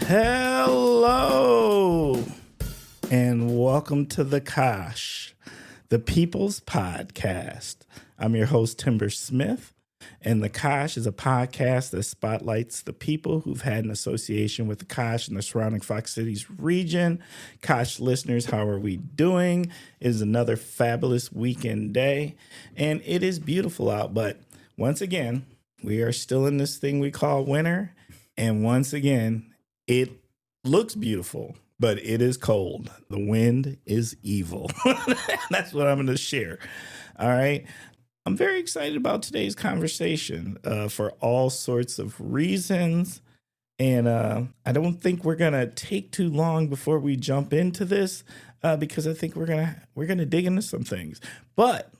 Hello, and welcome to the KOSH, the People's Podcast. I'm your host, Timber Smith, and the KOSH is a podcast that spotlights the people who've had an association with the KOSH and the surrounding Fox Cities region. KOSH listeners, how are we doing? It is another fabulous weekend day, and it is beautiful out, but once again, we are still in this thing we call winter, and once again, it looks beautiful, but it is cold. The wind is evil. That's what I'm going to share. All right. I'm very excited about today's conversation for all sorts of reasons. And I don't think we're going to take too long before we jump into this because I think we're going to dig into some things. But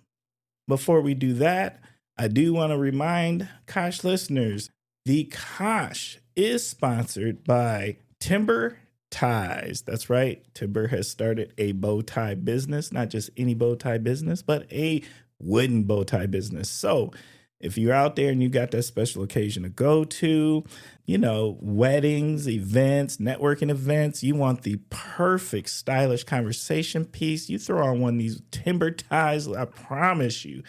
before we do that, I do want to remind KOSH listeners, the KOSH is sponsored by Timber Ties. That's right. Timber has started a bow tie business, not just any bow tie business, but a wooden bow tie business. So if you're out there and you got that special occasion to go to, you know, weddings, events, networking events, you want the perfect stylish conversation piece, you throw on one of these Timber Ties. I promise you,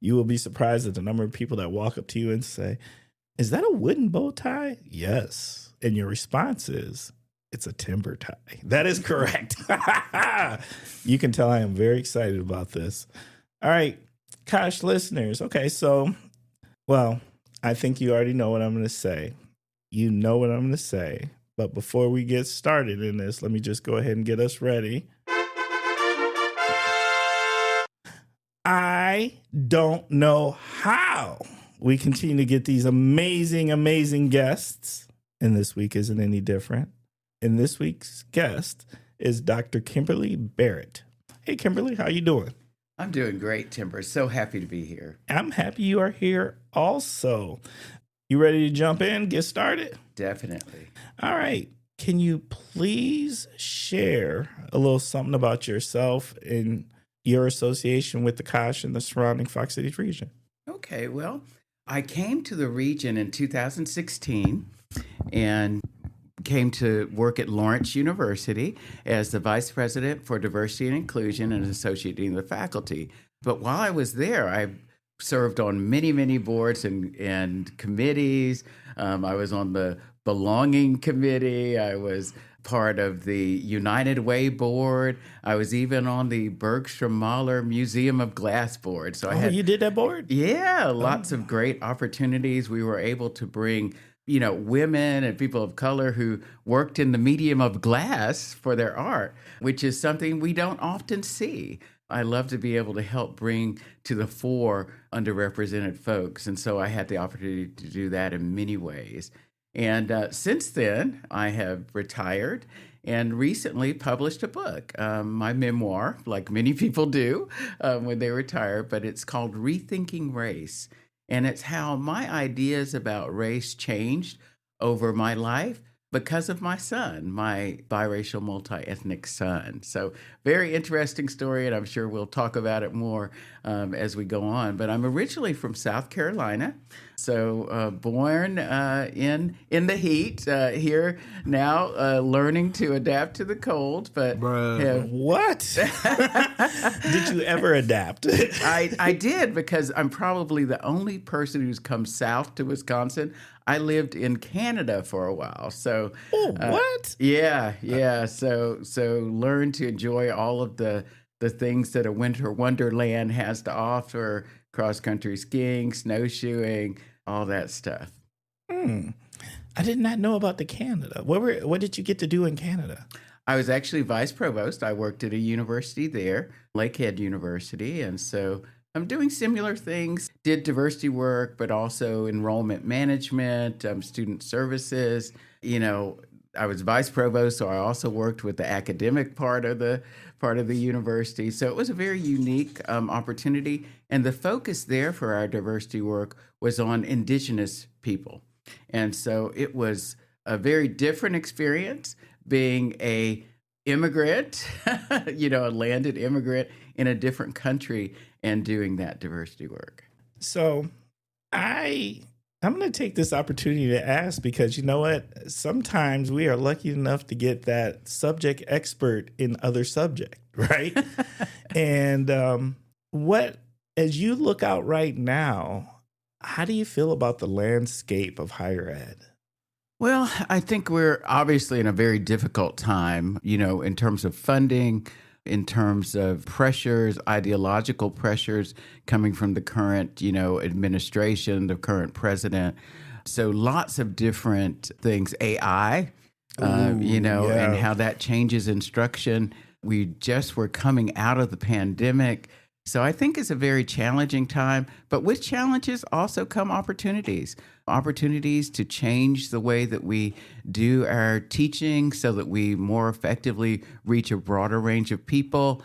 you will be surprised at the number of people that walk up to you and say, "Is that a wooden bow tie?" Yes. And your response is, "It's a timber tie." That is correct. You can tell I am very excited about this. All right, KOSH listeners. Okay, so, well, I think you already know what I'm going to say. You know what I'm going to say. But before we get started in this, let me just go ahead and get us ready. I don't know how we continue to get these amazing, amazing guests. And this week isn't any different. And this week's guest is Dr. Kimberly Barrett. Hey, Kimberly, how you doing? I'm doing great, Timber. So happy to be here. I'm happy you are here also. You ready to jump in, get started? Definitely. All right. Can you please share a little something about yourself and your association with the KOSH and the surrounding Fox Cities region? Okay, well, I came to the region in 2016 and came to work at Lawrence University as the Vice President for Diversity and Inclusion and Associate Dean of the Faculty. But while I was there, I served on many, many boards and committees. I was on the Belonging Committee. I was part of the United Way Board. I was even on the Bergstrom Mahler Museum of Glass Board. So you did that board? Yeah, lots of great opportunities. We were able to bring women and people of color who worked in the medium of glass for their art, which is something we don't often see. I love to be able to help bring to the fore underrepresented folks. And so I had the opportunity to do that in many ways. And since then, I have retired and recently published a book, my memoir, like many people do when they retire, but it's called Rethinking Race. And it's how my ideas about race changed over my life because of my son, my biracial, multiethnic son. So very interesting story, and I'm sure we'll talk about it more as we go on. But I'm originally from South Carolina, so born in the heat, here now learning to adapt to the cold. But what? Did you ever adapt? I did, because I'm probably the only person who's come south to Wisconsin. I lived in Canada for a while, so what? Yeah. So learn to enjoy all of the things that a winter wonderland has to offer: cross country skiing, snowshoeing, all that stuff. I did not know about the Canada. What did you get to do in Canada? I was actually vice provost. I worked at a university there, Lakehead University, and so I'm doing similar things, did diversity work, but also enrollment management, student services. I was vice provost, so I also worked with the academic part of the university. So it was a very unique opportunity. And the focus there for our diversity work was on Indigenous people. And so it was a very different experience being a immigrant, a landed immigrant in a different country and doing that diversity work. So I I'm going to take this opportunity to ask because you know what? Sometimes we are lucky enough to get that subject expert in other subject, right? And what, as you look out right now, how do you feel about the landscape of higher ed? Well, I think we're obviously in a very difficult time, in terms of funding, in terms of pressures, ideological pressures coming from the current, administration, the current president. So lots of different things, AI, and Yeah. how that changes instruction. We just were coming out of the pandemic. So I think it's a very challenging time, but with challenges also come opportunities to change the way that we do our teaching so that we more effectively reach a broader range of people,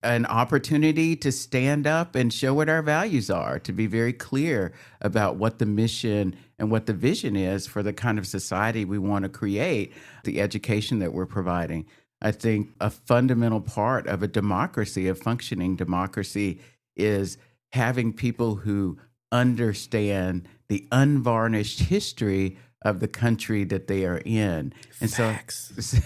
an opportunity to stand up and show what our values are, to be very clear about what the mission and what the vision is for the kind of society we want to create, the education that we're providing. I think a fundamental part of a democracy, a functioning democracy, is having people who understand the unvarnished history of the country that they are in. And Facts.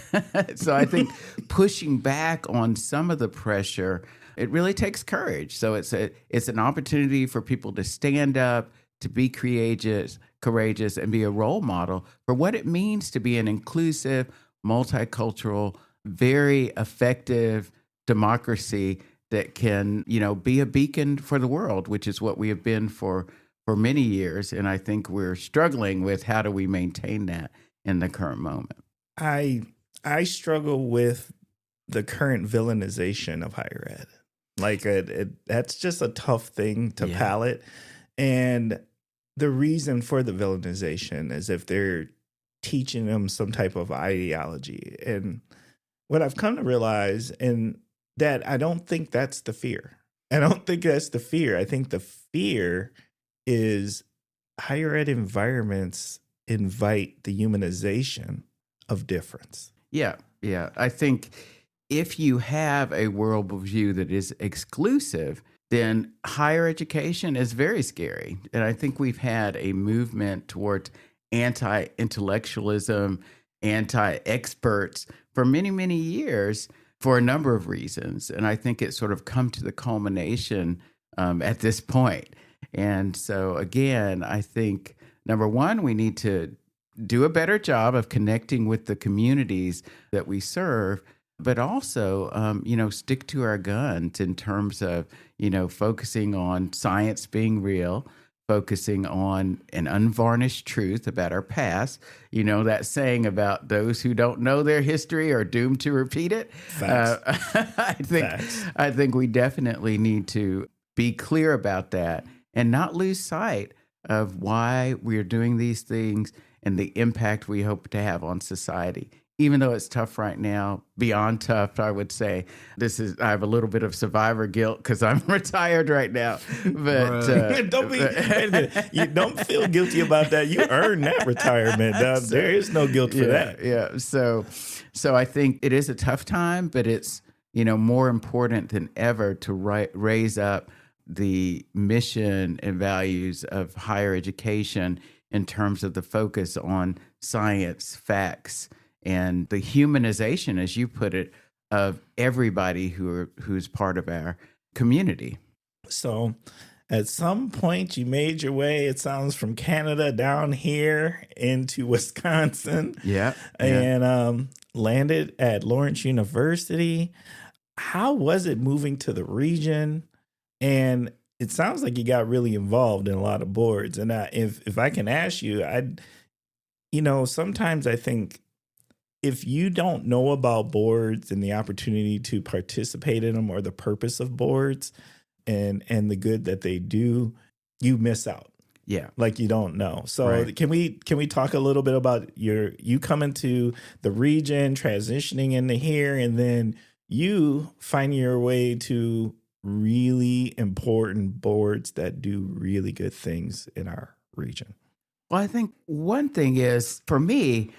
so I think pushing back on some of the pressure, it really takes courage. So it's an opportunity for people to stand up, to be courageous, and be a role model for what it means to be an inclusive, multicultural, very effective democracy that can, be a beacon for the world, which is what we have been for many years. And I think we're struggling with how do we maintain that in the current moment. I struggle with the current villainization of higher ed. Like that's just a tough thing to palate. And the reason for the villainization is if they're teaching them some type of ideology. And what I've come to realize, and that I don't think that's the fear. I don't think that's the fear. I think the fear is higher ed environments invite the humanization of difference. Yeah. I think if you have a worldview that is exclusive, then higher education is very scary. And I think we've had a movement towards anti-intellectualism, anti-experts for many, many years for a number of reasons. And I think it's sort of come to the culmination at this point. And so, again, I think, number one, we need to do a better job of connecting with the communities that we serve, but also, stick to our guns in terms of, focusing on science being real, focusing on an unvarnished truth about our past. That saying about those who don't know their history are doomed to repeat it. I think we definitely need to be clear about that and not lose sight of why we're doing these things and the impact we hope to have on society. Even though it's tough right now, beyond tough, I would say I have a little bit of survivor guilt because I'm retired right now. But you don't feel guilty about that. You earned that retirement. There is no guilt for that. Yeah. So I think it is a tough time, but it's more important than ever to raise up the mission and values of higher education in terms of the focus on science, facts, and the humanization, as you put it, of everybody who's part of our community. So at some point you made your way, it sounds, from Canada down here into Wisconsin. Yeah. And landed at Lawrence University. How was it moving to the region? And it sounds like you got really involved in a lot of boards. And if I can ask you, sometimes I think if you don't know about boards and the opportunity to participate in them or the purpose of boards and the good that they do, you miss out. Yeah. Like you don't know. So right. Can we talk a little bit about you coming to the region, transitioning into here, and then you finding your way to really important boards that do really good things in our region? Well, I think one thing is, for me,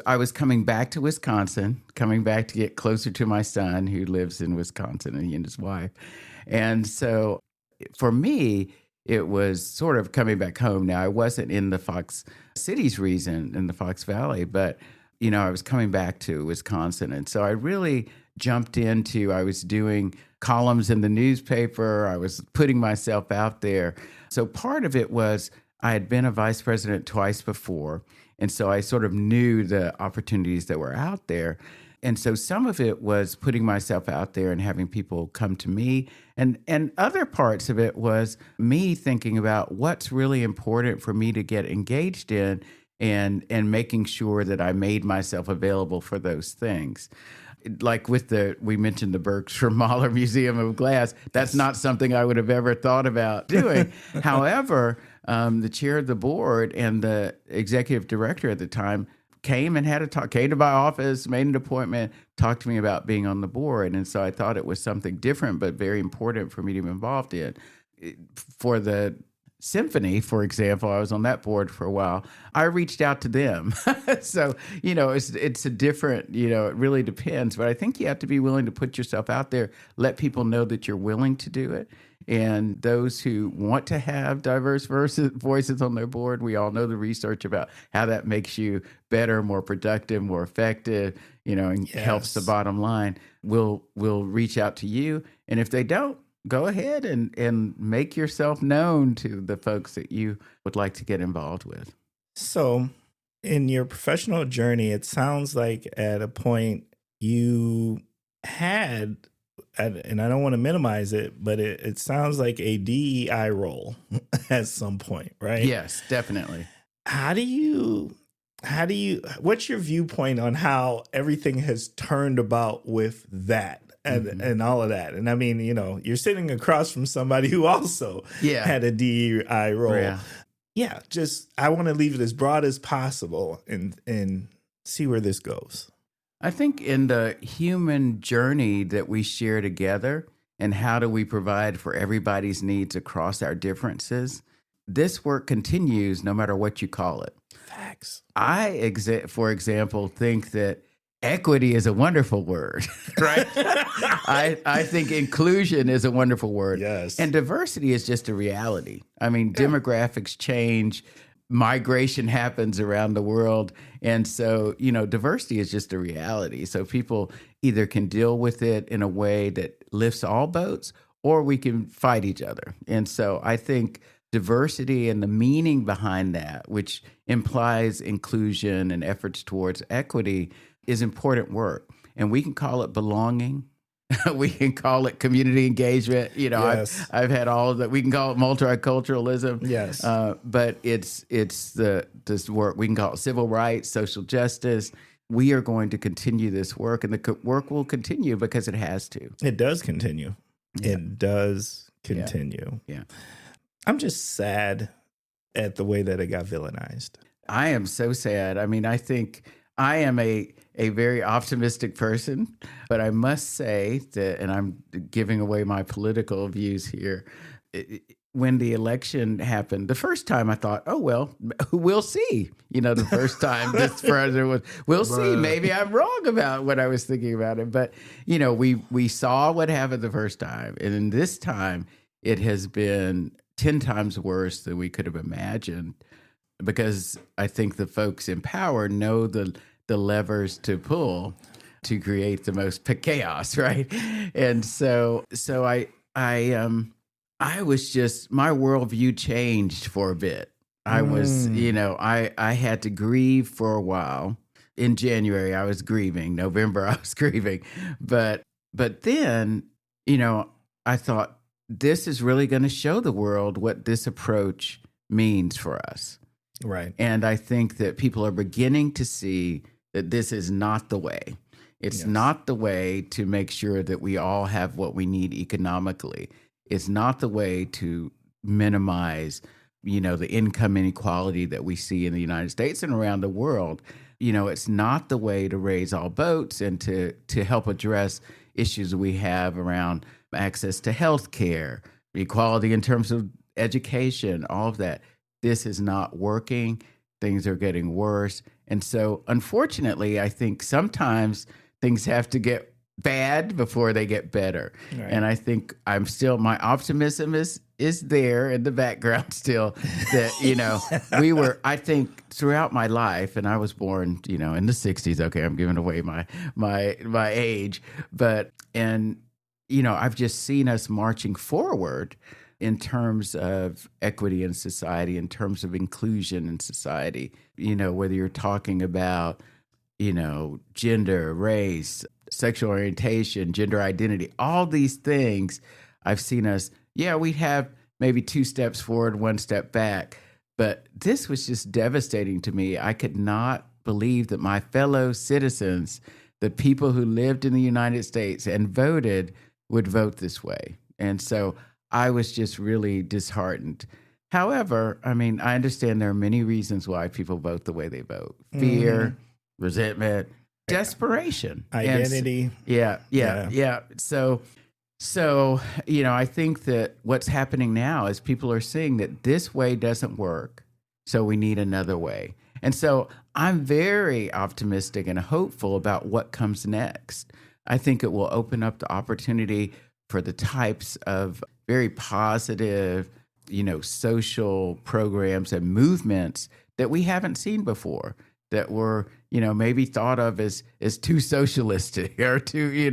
I was coming back to Wisconsin, coming back to get closer to my son who lives in Wisconsin, and he and his wife. And so for me, it was sort of coming back home. Now, I wasn't in the Fox Cities region in the Fox Valley, but, I was coming back to Wisconsin. And so I really jumped into, I was doing columns in the newspaper. I was putting myself out there. So part of it was I had been a vice president twice before. And so I sort of knew the opportunities that were out there. And so some of it was putting myself out there and having people come to me. And other parts of it was me thinking about what's really important for me to get engaged in and making sure that I made myself available for those things. Like we mentioned the Berkshire Mahler Museum of Glass. That's not something I would have ever thought about doing. However, the chair of the board and the executive director at the time came and had a talk, came to my office, made an appointment, talked to me about being on the board. And so I thought it was something different, but very important for me to be involved in. For the symphony, for example, I was on that board for a while. I reached out to them. So, it's a different, it really depends. But I think you have to be willing to put yourself out there, let people know that you're willing to do it. And those who want to have diverse voices on their board, we all know the research about how that makes you better, more productive, more effective, and helps the bottom line, will reach out to you. And if they don't, go ahead and make yourself known to the folks that you would like to get involved with. So in your professional journey, it sounds like at a point you had, and I don't want to minimize it, but it sounds like a DEI role at some point, right? Yes, definitely. What's your viewpoint on how everything has turned about with that and all of that? And I mean, you're sitting across from somebody who also had a DEI role. Yeah, I want to leave it as broad as possible and see where this goes. I think in the human journey that we share together and how do we provide for everybody's needs across our differences, this work continues no matter what you call it. Facts. For example, think that equity is a wonderful word, right? I think inclusion is a wonderful word. Yes. And diversity is just a reality. I mean, demographics change. Migration happens around the world. And so, diversity is just a reality. So people either can deal with it in a way that lifts all boats, or we can fight each other. And so I think diversity and the meaning behind that, which implies inclusion and efforts towards equity, is important work. And we can call it belonging. We can call it community engagement. Yes. I've had all of that. We can call it multiculturalism. Yes. But it's this work. We can call it civil rights, social justice. We are going to continue this work, and the work will continue because it has to. It does continue. Yeah. It does continue. Yeah. I'm just sad at the way that it got villainized. I am so sad. I mean, I think I am a very optimistic person, but I must say that, and I'm giving away my political views here, when the election happened, the first time I thought, oh, well, we'll see. The first time this president was, we'll see. Maybe I'm wrong about what I was thinking about it. But, we saw what happened the first time. And in this time, it has been 10 times worse than we could have imagined, because I think the folks in power know the levers to pull to create the most chaos, right? And so I was just, my worldview changed for a bit. I was, I had to grieve for a while. In January, I was grieving. November, I was grieving. But then, I thought, this is really going to show the world what this approach means for us. Right. And I think that people are beginning to see that this is not the way. It's not the way to make sure that we all have what we need economically. It's not the way to minimize, the income inequality that we see in the United States and around the world. It's not the way to raise all boats and to help address issues we have around access to health care, equality in terms of education, all of that. This is not working. Things are getting worse. And so, unfortunately, I think sometimes things have to get bad before they get better. Right. And I think my optimism is is there in the background still that, I think throughout my life, and I was born, in the 60s. Okay, I'm giving away my age. I've just seen us marching forward in terms of equity in society, in terms of inclusion in society, whether you're talking about, gender, race, sexual orientation, gender identity, all these things, I've seen us, we have maybe 2 steps forward, 1 step back. But this was just devastating to me. I could not believe that my fellow citizens, the people who lived in the United States and voted, would vote this way. And so I was just really disheartened. However, I understand there are many reasons why people vote the way they vote. Fear, resentment, desperation. Identity. Yeah. So, I think that what's happening now is people are seeing that this way doesn't work, so we need another way. And so I'm very optimistic and hopeful about what comes next. I think it will open up the opportunity for the types of very positive, social programs and movements that we haven't seen before, that were, maybe thought of as too socialistic or too,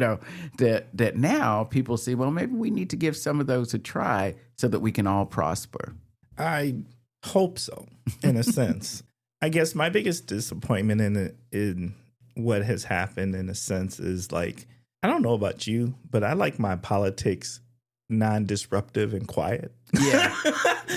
that now people see, well, maybe we need to give some of those a try so that we can all prosper. I hope so, in a sense. I guess my biggest disappointment in what has happened, in a sense, is like, I don't know about you, but I like my politics non-disruptive and quiet. Yeah,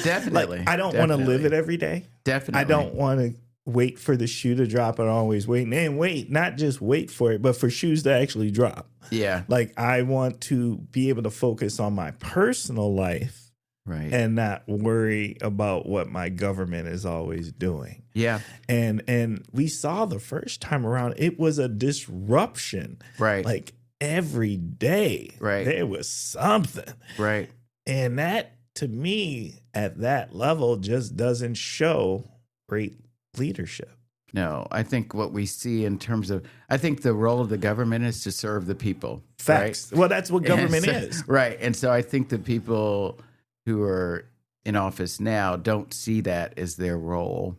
definitely. Like, I don't want to live it every day. Definitely. I don't want to wait for the shoe to drop and always wait. And wait, not just wait for it, but for shoes to actually drop. Yeah. Like, I want to be able to focus on my personal life, right, and not worry about what my government is always doing. Yeah. And we saw the first time around, it was a disruption. Right. Like, every day, right, there was something. Right. And that, to me, at that level, just doesn't show great leadership. No, I think what we see in terms of, I think the role of the government is to serve the people. Facts. Right? Well, that's what government is. Right. And so I think the people who are in office now don't see that as their role.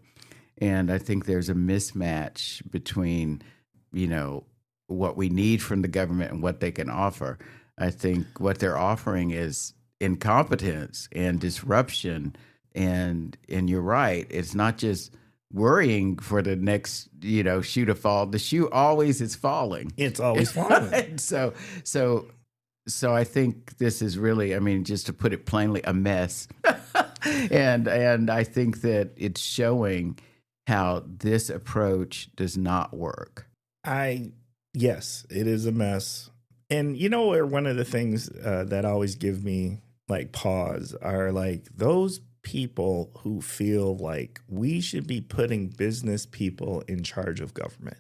And I think there's a mismatch between, what we need from the government and what they can offer. I think what they're offering is incompetence and disruption. And you're right. It's not just worrying for the next, shoe to fall. The shoe always is falling. It's always falling. So I think this is really, just to put it plainly, a mess. and I think that it's showing how this approach does not work. Yes, it is a mess. And where one of the things that always give me like pause are like those people who feel like we should be putting business people in charge of government.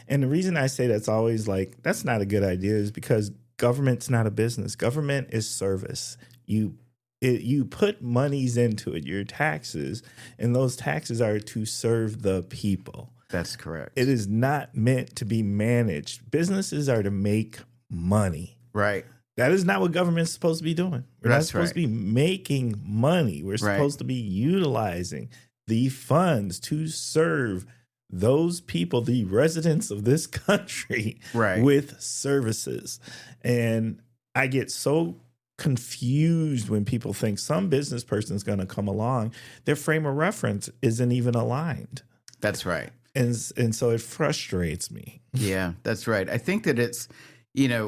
And the reason I say that's always like, that's not a good idea is because government's not a business. Government is service. You put monies into it, your taxes, and those taxes are to serve the people. That's correct. It is not meant to be managed. Businesses are to make money. Right. That is not what government's supposed to be doing. We're not supposed to be making money. We're supposed to be utilizing the funds to serve those people, the residents of this country, with services. And I get so confused when people think some business person is going to come along. Their frame of reference isn't even aligned. That's right. And so it frustrates me. Yeah, that's right. I think that it's,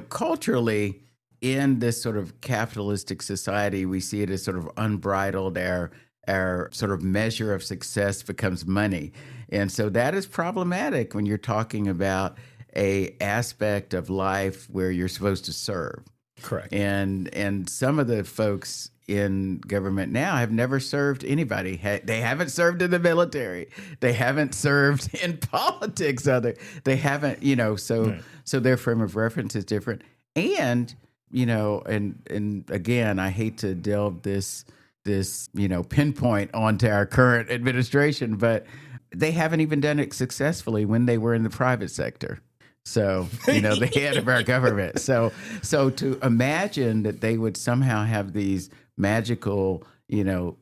culturally in this sort of capitalistic society, we see it as sort of unbridled. Our sort of measure of success becomes money. And so that is problematic when you're talking about a aspect of life where you're supposed to serve. Correct. And some of the folks in government now have never served anybody. They haven't served in the military. They haven't served in politics. They haven't, so their frame of reference is different. And, and again, I hate to delve this pinpoint onto our current administration, but they haven't even done it successfully when they were in the private sector. So, the head of our government. So to imagine that they would somehow have these magical,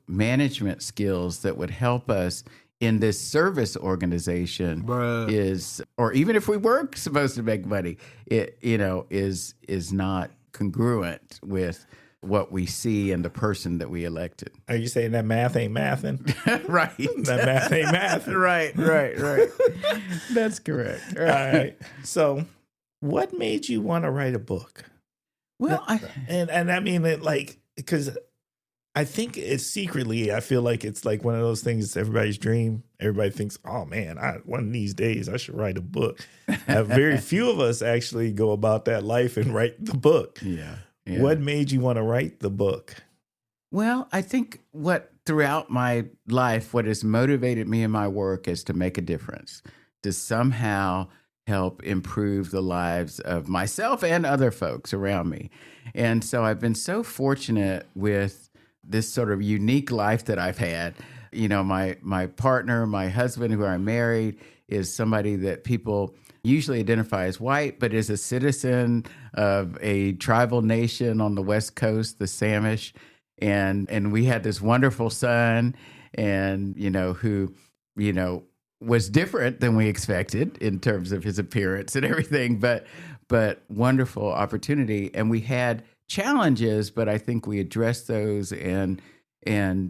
management skills that would help us in this service organization or even if we were supposed to make money, it, is not congruent with what we see in the person that we elected. Are you saying that math ain't mathin'? Right. That math ain't mathin'. Right. That's correct. All right. So what made you want to write a book? Well, and I mean it because I think it's secretly, I feel like it's like one of those things, everybody's dream. Everybody thinks, oh man, one of these days I should write a book. Very few of us actually go about that life and write the book. Yeah. What made you want to write the book? Well, I think throughout my life, what has motivated me in my work is to make a difference, to somehow help improve the lives of myself and other folks around me. And so I've been so fortunate with this sort of unique life that I've had. My partner, my husband, who I married, is somebody that people usually identify as white, but is a citizen of a tribal nation on the West Coast, the Samish. And we had this wonderful son and, who, was different than we expected in terms of his appearance and everything, but wonderful opportunity. And we had challenges, but I think we addressed those and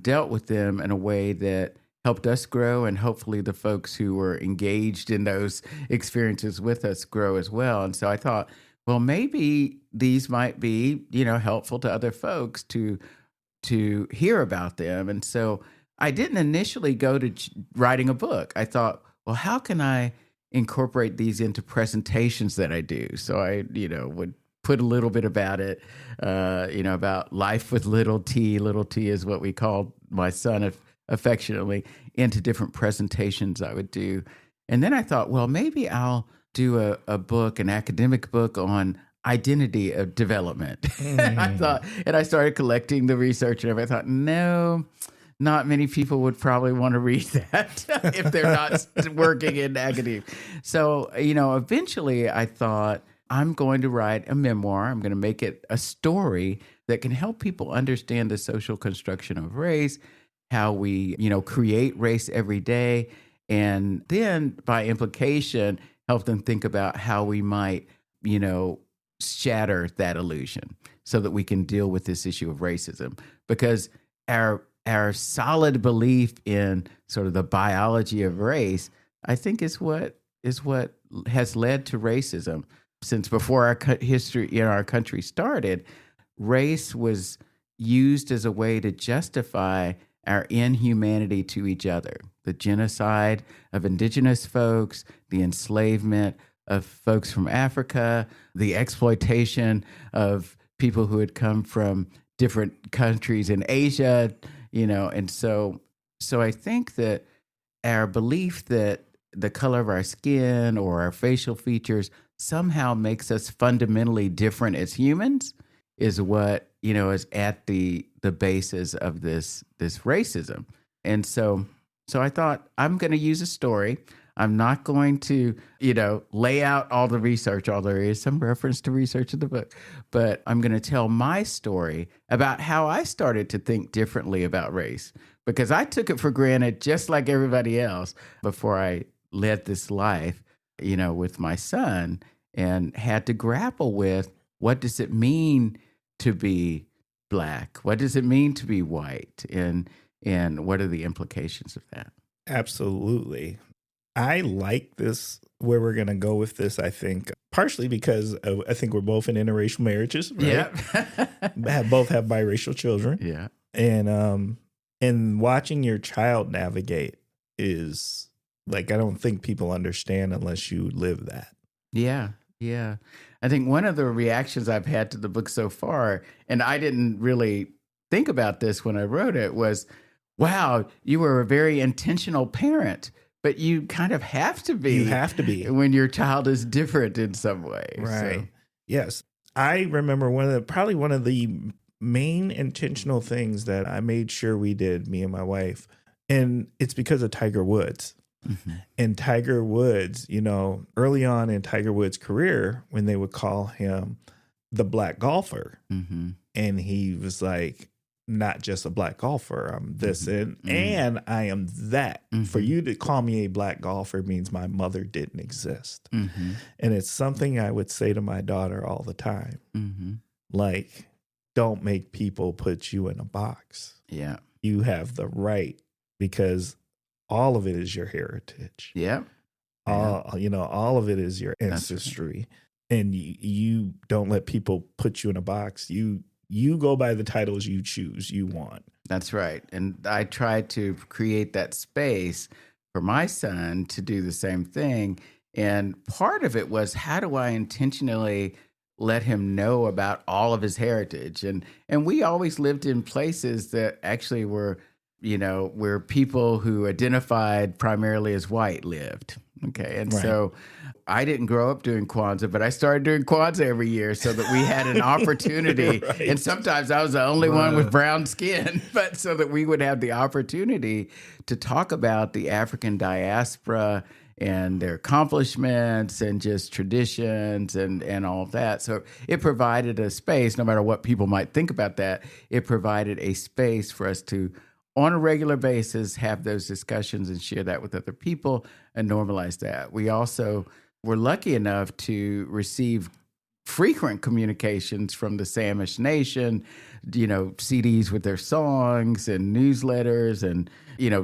dealt with them in a way that helped us grow, and hopefully the folks who were engaged in those experiences with us grow as well. And so I thought, well, maybe these might be, helpful to other folks to hear about them. And so I didn't initially go to writing a book. I thought, well, how can I incorporate these into presentations that I do? So I, would put a little bit about it, about life with little t. Little t is what we called my son affectionately, into different presentations I would do. And then I thought, well, maybe I'll do a book, an academic book on identity of development. I thought, and I started collecting the research and everything. I thought, no, not many people would probably want to read that if they're not working in academia. So, eventually I thought, I'm going to write a memoir. I'm going to make it a story that can help people understand the social construction of race, how we, create race every day, and then by implication, help them think about how we might, shatter that illusion so that we can deal with this issue of racism. Because our solid belief in sort of the biology of race, I think is what has led to racism. Since before our history in our country started, race was used as a way to justify our inhumanity to each other, the genocide of indigenous folks, the enslavement of folks from Africa, the exploitation of people who had come from different countries in Asia, and so I think that our belief that the color of our skin or our facial features somehow makes us fundamentally different as humans is what, is at the basis of this racism. And so I thought, I'm going to use a story. I'm not going to, lay out all the research, although there is some reference to research in the book, but I'm going to tell my story about how I started to think differently about race, because I took it for granted just like everybody else before I led this life, with my son, and had to grapple with, what does it mean to be Black? What does it mean to be white? And what are the implications of that? Absolutely. I like this, where we're going to go with this, I think, partially because I think we're both in interracial marriages, right? Yeah. Both have biracial children. Yeah. And watching your child navigate is like, I don't think people understand unless you live that. Yeah. Yeah. I think one of the reactions I've had to the book so far, and I didn't really think about this when I wrote it, was, wow, you were a very intentional parent, but you kind of have to be. You have to be. When your child is different in some way. Right. So. Yes. I remember probably one of the main intentional things that I made sure we did, me and my wife, and it's because of Tiger Woods. Mm-hmm. And Tiger Woods, early on in Tiger Woods' career, when they would call him the Black golfer, mm-hmm. and he was like, not just a black golfer. I'm this Mm-hmm. and I am that. Mm-hmm. For you to call me a black golfer means my mother didn't exist. Mm-hmm. And it's something I would say to my daughter all the time. Mm-hmm. Like, don't make people put you in a box. Yeah. You have the right, because all of it is your heritage. Yeah. All of it is your ancestry. Right. And you don't let people put you in a box. You go by the titles you choose, you want. That's right. And I tried to create that space for my son to do the same thing. And part of it was, how do I intentionally let him know about all of his heritage? And we always lived in places that actually were, where people who identified primarily as white lived. Okay. And right. So I didn't grow up doing Kwanzaa, but I started doing Kwanzaa every year so that we had an opportunity. right. And sometimes I was the only one with brown skin, but so that we would have the opportunity to talk about the African diaspora and their accomplishments and just traditions and all of that. So it provided a space, no matter what people might think about that, it provided a space for us to, on a regular basis, have those discussions and share that with other people and normalize that. We also were lucky enough to receive frequent communications from the Samish Nation, CDs with their songs and newsletters and,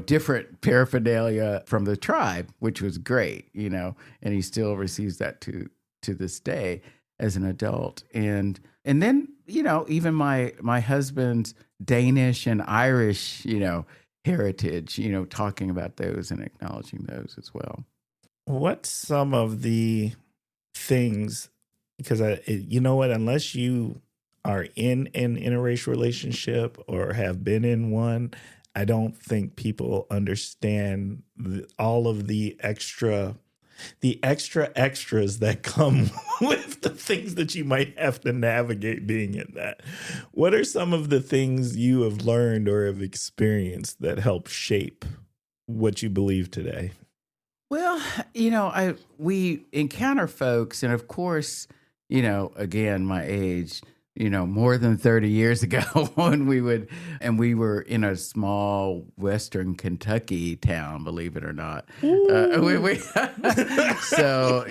different paraphernalia from the tribe, which was great, and he still receives that to this day as an adult. And then, even my husband's Danish and Irish, heritage, talking about those and acknowledging those as well. What's some of the things, because unless you are in an interracial relationship or have been in one, I don't think people understand all of the extras that come with the things that you might have to navigate being in that. What are some of the things you have learned or have experienced that help shape what you believe today? Well, we encounter folks, and of course, again, my age, more than 30 years ago when we were in a small Western Kentucky town, believe it or not. So,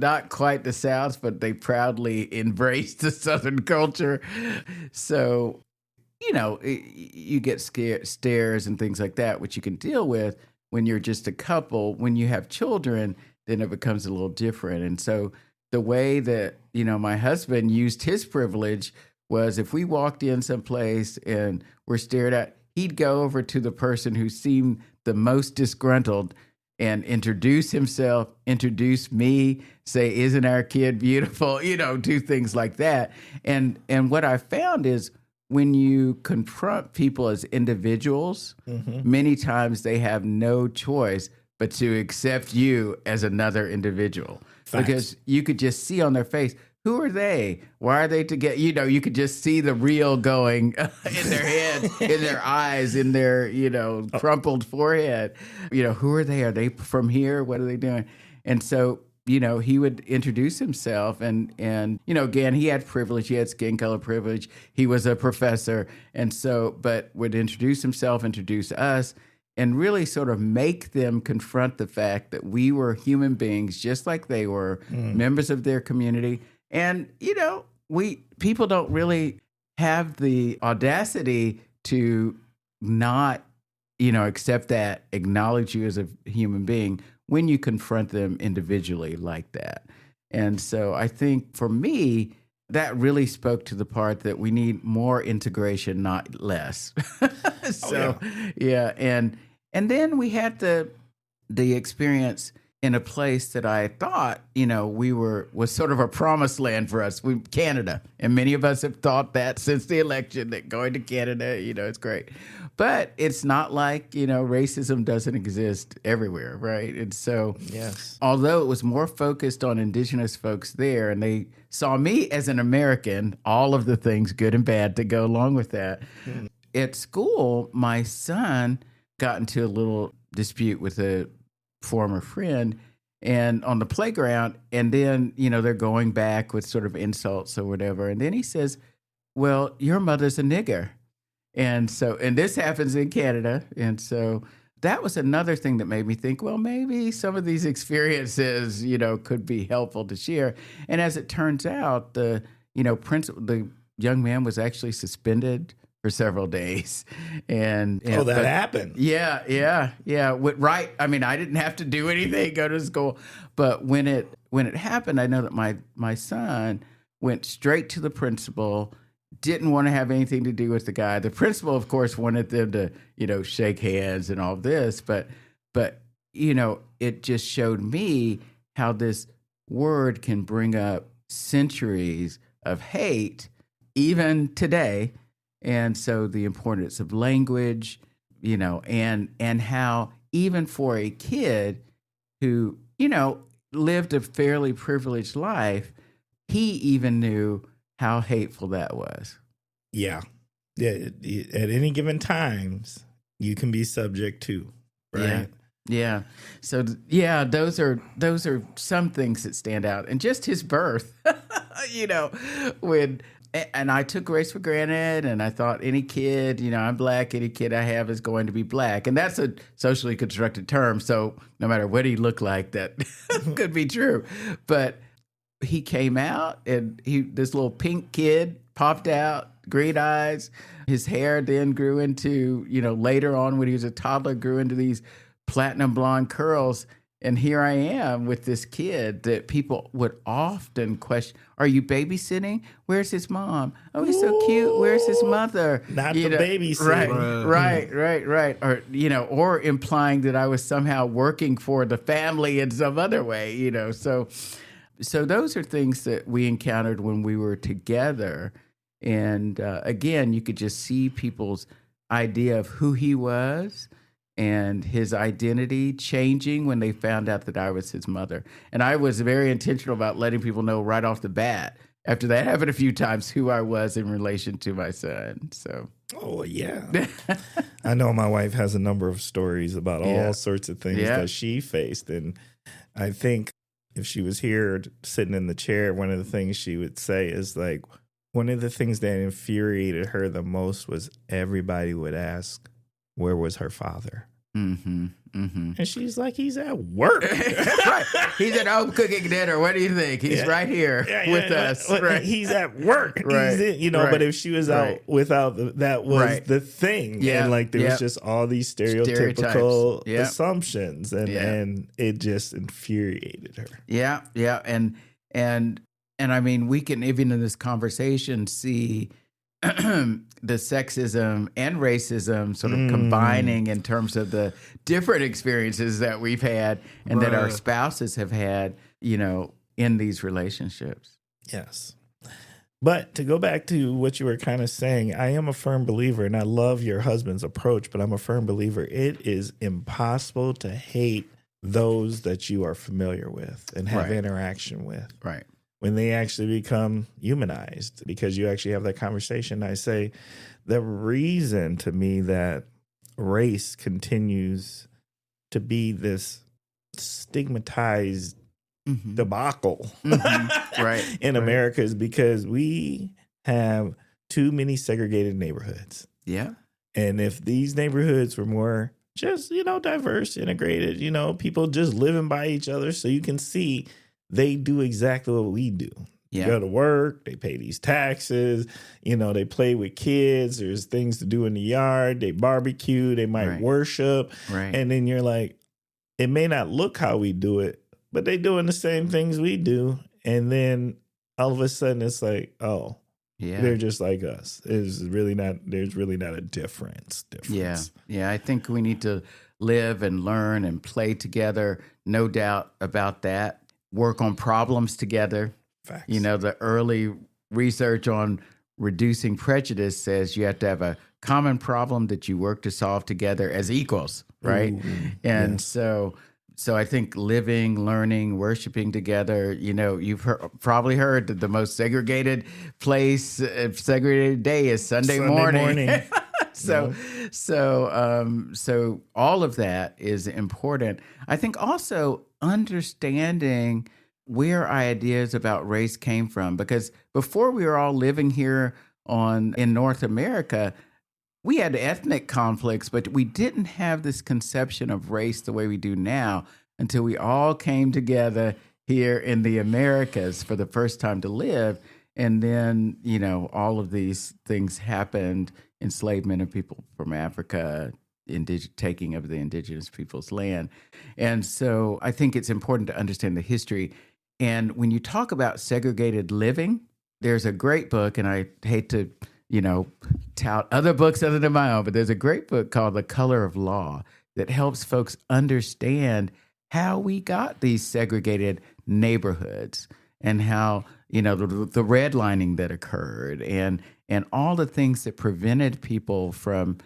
not quite the South, but they proudly embraced the Southern culture. So, you get stares and things like that, which you can deal with when you're just a couple. When you have children, then it becomes a little different. And so the way that, my husband used his privilege was, if we walked in someplace and were stared at, he'd go over to the person who seemed the most disgruntled and introduce himself, introduce me, say, "Isn't our kid beautiful?" Do things like that. And what I found is, when you confront people as individuals, many times they have no choice but to accept you as another individual. Facts. Because you could just see on their face, who are they? Why are they together? You could just see the real going in their heads, in their eyes, in their, crumpled forehead. Who are they? Are they from here? What are they doing? And so, he would introduce himself and again, he had privilege. He had skin color privilege. He was a professor. And so, but would introduce himself, introduce us, and really sort of make them confront the fact that we were human beings just like they were, members of their community. And, people don't really have the audacity to not, accept that, acknowledge you as a human being when you confront them individually like that. And so I think for me, that really spoke to the part that we need more integration, not less. And then we had the experience in a place that I thought, was sort of a promised land for us, Canada. And many of us have thought that since the election, that going to Canada, it's great. But it's not like, racism doesn't exist everywhere, right? And so, yes, although it was more focused on indigenous folks there, and they saw me as an American, all of the things, good and bad, to go along with that. At school, my son got into a little dispute with a former friend and on the playground, and then they're going back with sort of insults or whatever, and then he says, well, your mother's a nigger. And this happens in Canada. And so that was another thing that made me think, well, maybe some of these experiences, could be helpful to share. And as it turns out, the young man was actually suspended for several days. And that happened. Yeah. Right. I mean, I didn't have to do anything, go to school. But when it happened, I know that my son went straight to the principal, didn't want to have anything to do with the guy. The principal, of course, wanted them to, shake hands and all this. But it just showed me how this word can bring up centuries of hate, even today. And so the importance of language, and how even for a kid who, lived a fairly privileged life, he even knew how hateful that was. Yeah. At any given times, you can be subject to, right? Yeah. So those are some things that stand out. And just his birth, and I took race for granted, and I thought any kid, I'm black, any kid I have is going to be black. And that's a socially constructed term. So no matter what he looked like, that could be true. But he came out, and this little pink kid popped out, green eyes. His hair then grew into, later on when he was a toddler, grew into these platinum blonde curls. And here I am with this kid that people would often question, are you babysitting? Where's his mom? Oh, he's so cute. Where's his mother? Not the babysitting. Right. Or implying that I was somehow working for the family in some other way, So those are things that we encountered when we were together. And again, you could just see people's idea of who he was and his identity changing when they found out that I was his mother. And I was very intentional about letting people know right off the bat, after that happened a few times, who I was in relation to my son. So. Oh, yeah. I know my wife has a number of stories about all sorts of things that she faced. And I think if she was here sitting in the chair, one of the things she would say is like, one of the things that infuriated her the most was everybody would ask, where was her father? Mm-hmm. Mm-hmm. And she's like, he's at work. Right. He's at home cooking dinner. What do you think? He's right here with us. Right. He's at work. Right. But if she was out without that was the thing. Yeah. And like there was just all these stereotypical assumptions. And it just infuriated her. Yeah. Yeah. And I mean, we can even in this conversation see the sexism and racism sort of combining in terms of the different experiences that we've had and that our spouses have had, in these relationships. Yes. But to go back to what you were kind of saying, I am a firm believer, and I love your husband's approach, but I'm a firm believer. It is impossible to hate those that you are familiar with and have interaction with. Right. When they actually become humanized, because you actually have that conversation. I say the reason to me that race continues to be this stigmatized debacle in America is because we have too many segregated neighborhoods. Yeah. And if these neighborhoods were more just, diverse, integrated, people just living by each other, so you can see they do exactly what we do. Yeah. Go to work, they pay these taxes, they play with kids, there's things to do in the yard, they barbecue, they might worship. Right. And then you're like, it may not look how we do it, but they doing the same things we do. And then all of a sudden it's like, oh, they're just like us. There's really not a difference. Yeah. I think we need to live and learn and play together. No doubt about that. Work on problems together. Facts. The early research on reducing prejudice says you have to have a common problem that you work to solve together as equals, right? And so I think living, learning, worshiping together, you've probably heard that the most segregated place, segregated day is Sunday morning. So all of that is important. I think also understanding where our ideas about race came from, because before we were all living here in North America, we had ethnic conflicts, but we didn't have this conception of race the way we do now until we all came together here in the Americas for the first time to live. And then, all of these things happened, enslavement of people from Africa, taking of the indigenous people's land. And so I think it's important to understand the history. And when you talk about segregated living, there's a great book, and I hate to, tout other books other than my own, but there's a great book called The Color of Law that helps folks understand how we got these segregated neighborhoods and how, the redlining that occurred and all the things that prevented people from,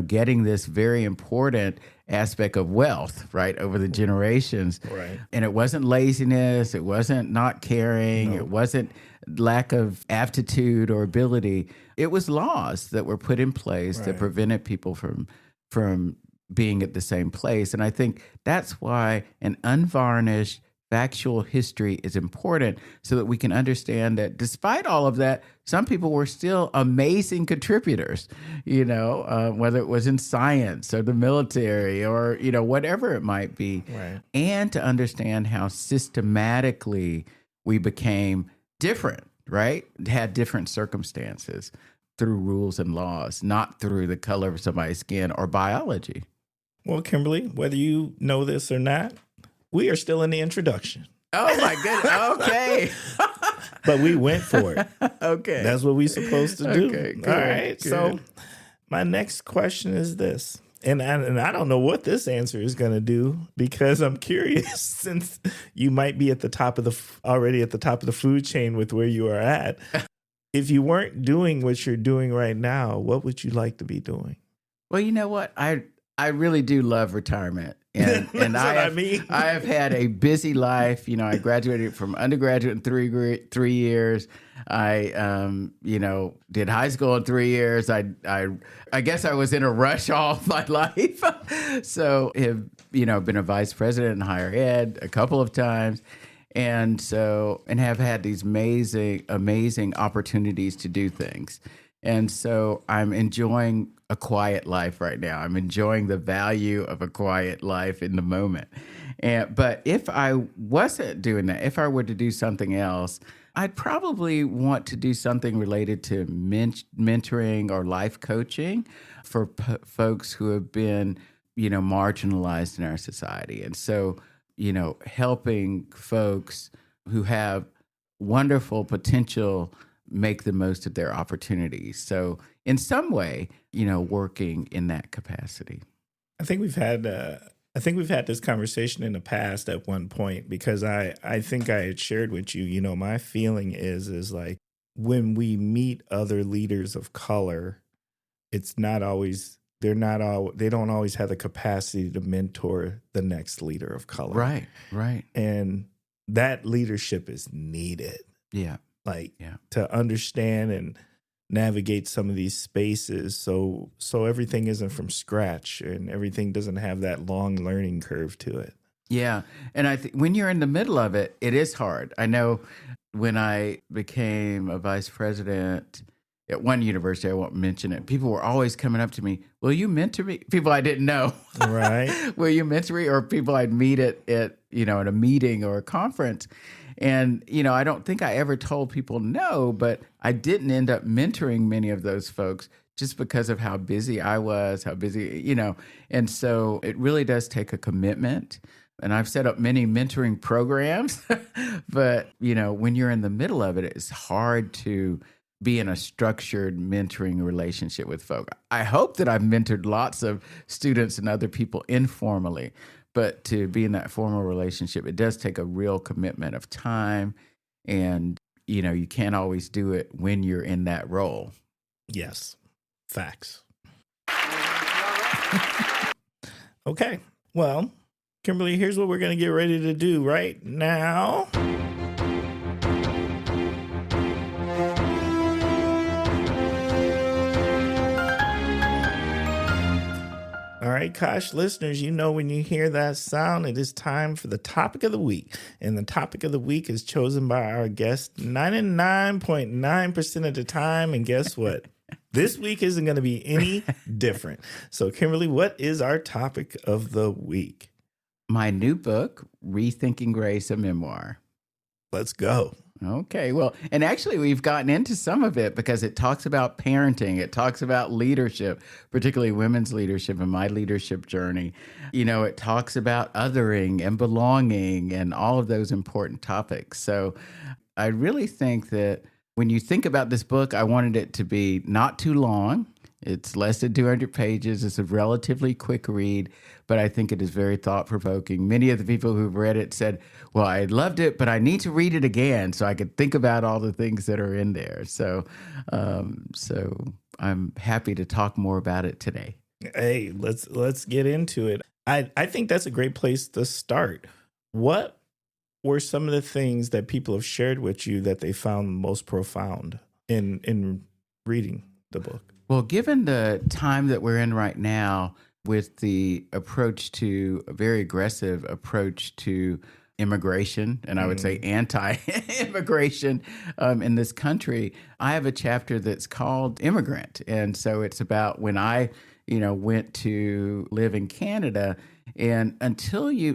getting this very important aspect of wealth, right, over the generations. Right. And it wasn't laziness, it wasn't not caring, It wasn't lack of aptitude or ability. It was laws that were put in place that prevented people from being at the same place. And I think that's why an unvarnished factual history is important, so that we can understand that despite all of that, some people were still amazing contributors, whether it was in science or the military or, whatever it might be. Right. And to understand how systematically we became different, right? Had different circumstances through rules and laws, not through the color of somebody's skin or biology. Well, Kimberly, whether you know this or not, we are still in the introduction. Oh, my goodness. Okay. But we went for it. Okay. That's what we're supposed to do. Okay, good, all right. good. So my next question is this. And I don't know what this answer is going to do, because I'm curious, since you might be already at the top of the food chain with where you are at. If you weren't doing what you're doing right now, what would you like to be doing? Well, you know what? I really do love retirement. And I have had a busy life. I graduated from undergraduate in 3 years. I, did high school in 3 years. I guess I was in a rush all of my life. So have, been a vice president in higher ed a couple of times. And have had these amazing opportunities to do things. And so I'm enjoying a quiet life right now. I'm enjoying the value of a quiet life in the moment. But if I wasn't doing that, if I were to do something else, I'd probably want to do something related to mentoring or life coaching for folks who have been, marginalized in our society. And so, helping folks who have wonderful potential make the most of their opportunities. So in some way, working in that capacity. I think we've had this conversation in the past at one point, because I think I had shared with you, my feeling is like, when we meet other leaders of color, it's not always, they don't always have the capacity to mentor the next leader of color. Right. And that leadership is needed. Yeah. To understand and navigate some of these spaces, so everything isn't from scratch and everything doesn't have that long learning curve to it. Yeah, and I think when you're in the middle of it, it is hard. I know when I became a vice president at one university, I won't mention it, people were always coming up to me, will you mentor me? People I didn't know. Right. Will you mentor me? Or people I'd meet at a meeting or a conference. And, I don't think I ever told people no, but I didn't end up mentoring many of those folks just because of how busy I was, and so it really does take a commitment. And I've set up many mentoring programs, but, when you're in the middle of it, it's hard to be in a structured mentoring relationship with folk. I hope that I've mentored lots of students and other people informally, but to be in that formal relationship, it does take a real commitment of time. And, you can't always do it when you're in that role. Yes. Facts. Okay. Well, Kimberly, here's what we're going to get ready to do right now. All right, Kosh listeners, you know when you hear that sound, it is time for the topic of the week. And the topic of the week is chosen by our guest 99.9% of the time. And guess what? This week isn't going to be any different. So, Kimberly, what is our topic of the week? My new book, Rethinking Race, a memoir. Let's go. Okay, well, and actually we've gotten into some of it because it talks about parenting. It talks about leadership, particularly women's leadership and my leadership journey. You know, it talks about othering and belonging and all of those important topics. So I really think that when you think about this book, I wanted it to be not too long. It's less than 200 pages. It's a relatively quick read, but I think it is very thought-provoking. Many of the people who've read it said, well, I loved it, but I need to read it again so I could think about all the things that are in there. So I'm happy to talk more about it today. Hey, let's get into it. I think that's a great place to start. What were some of the things that people have shared with you that they found most profound in reading the book? Well, given the time that we're in right now with the approach to a very aggressive approach to immigration, and I would say anti-immigration in this country, I have a chapter that's called Immigrant. And so it's about when I, went to live in Canada. And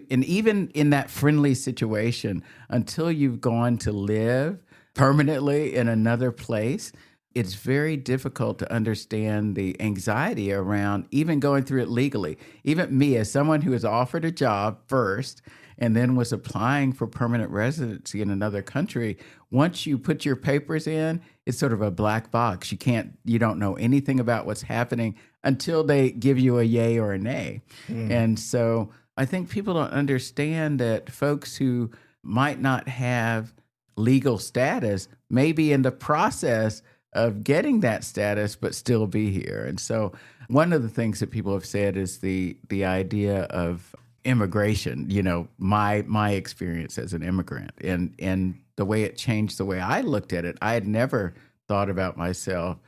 even in that friendly situation, until you've gone to live permanently in another place, it's very difficult to understand the anxiety around even going through it legally. Even me, as someone who was offered a job first and then was applying for permanent residency in another country, once you put your papers in, it's sort of a black box. You don't know anything about what's happening until they give you a yay or a nay. And so I think people don't understand that folks who might not have legal status may be in the process of getting that status, but still be here. And so one of the things that people have said is the idea of immigration, my experience as an immigrant and the way it changed the way I looked at it. I had never thought about myself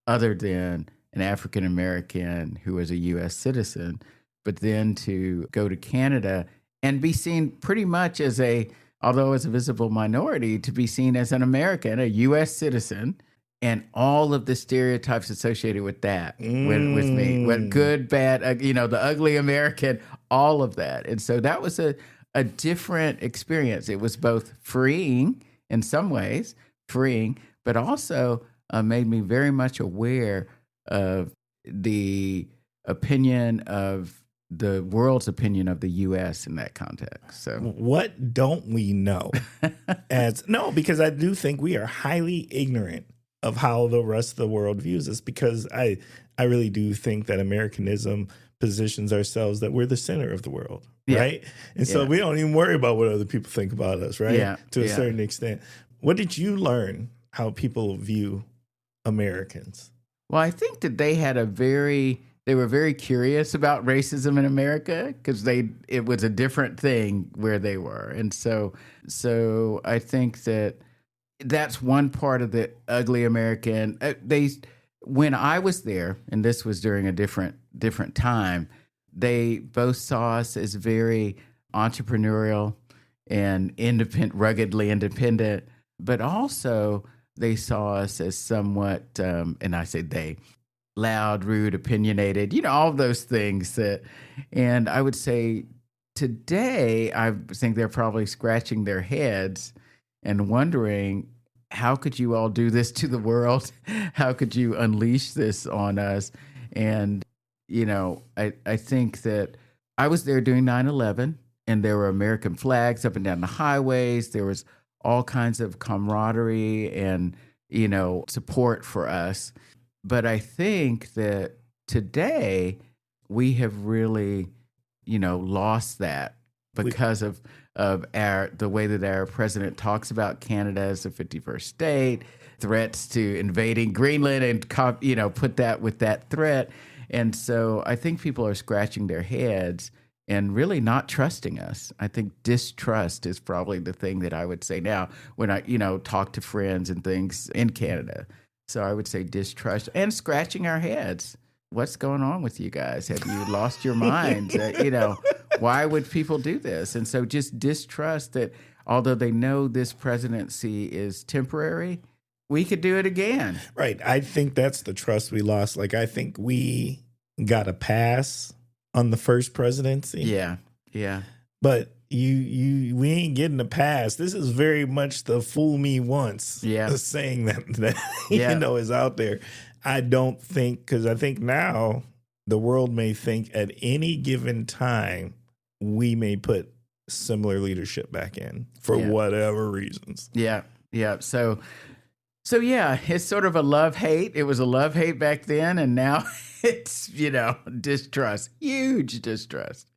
other than an African American who was a U.S. citizen, but then to go to Canada and be seen pretty much as although as a visible minority, to be seen as an American, a U.S. citizen, and all of the stereotypes associated with that with me, what good, bad, the ugly American, all of that. And so that was a different experience. It was both freeing in some ways, but also made me very much aware of the opinion of the world's opinion of the U.S. in that context. So what don't we know? Because I do think we are highly ignorant of how the rest of the world views us, because I really do think that Americanism positions ourselves that we're the center of the world, right? And so we don't even worry about what other people think about us, right? To a certain extent. What did you learn how people view Americans? Well, I think that they were very curious about racism in America because it was a different thing where they were. And so I think that's one part of the ugly American. When I was there, and this was during a different time, they both saw us as very entrepreneurial and independent, ruggedly independent, but also they saw us as somewhat, and I say they, loud, rude, opinionated, all of those things and I would say today, I think they're probably scratching their heads and wondering, how could you all do this to the world? How could you unleash this on us? And, I think that I was there doing 9/11, and there were American flags up and down the highways. There was all kinds of camaraderie and, support for us. But I think that today we have really, lost that because of the way that our president talks about Canada as a 51st state, threats to invading Greenland, and put that with that threat. And so I think people are scratching their heads and really not trusting us. I think distrust is probably the thing that I would say now when I, talk to friends and things in Canada. So I would say distrust and scratching our heads. what's going on with you guys? Have you lost your minds? Why would people do this? And so just distrust that although they know this presidency is temporary, we could do it again. Right. I think that's the trust we lost. Like, I think we got a pass on the first presidency. Yeah. Yeah. But we ain't getting a pass. This is very much the fool me once saying that is out there. I don't think, because I think now the world may think at any given time we may put similar leadership back in for whatever reasons. Yeah. Yeah. So yeah, it's sort of a love-hate. It was a love-hate back then, and now it's, distrust, huge distrust.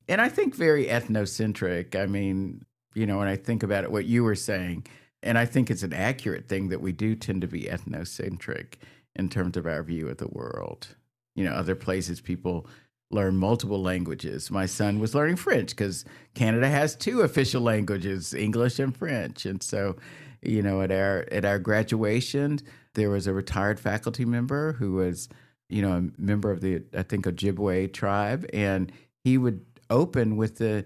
And I think very ethnocentric. I mean, when I think about it, what you were saying, and I think it's an accurate thing that we do tend to be ethnocentric in terms of our view of the world. Other places people learn multiple languages. My son was learning French because Canada has 2 official languages, English and French. And so, at our graduation, there was a retired faculty member who was, a member of the, I think, Ojibwe tribe, and he would open with the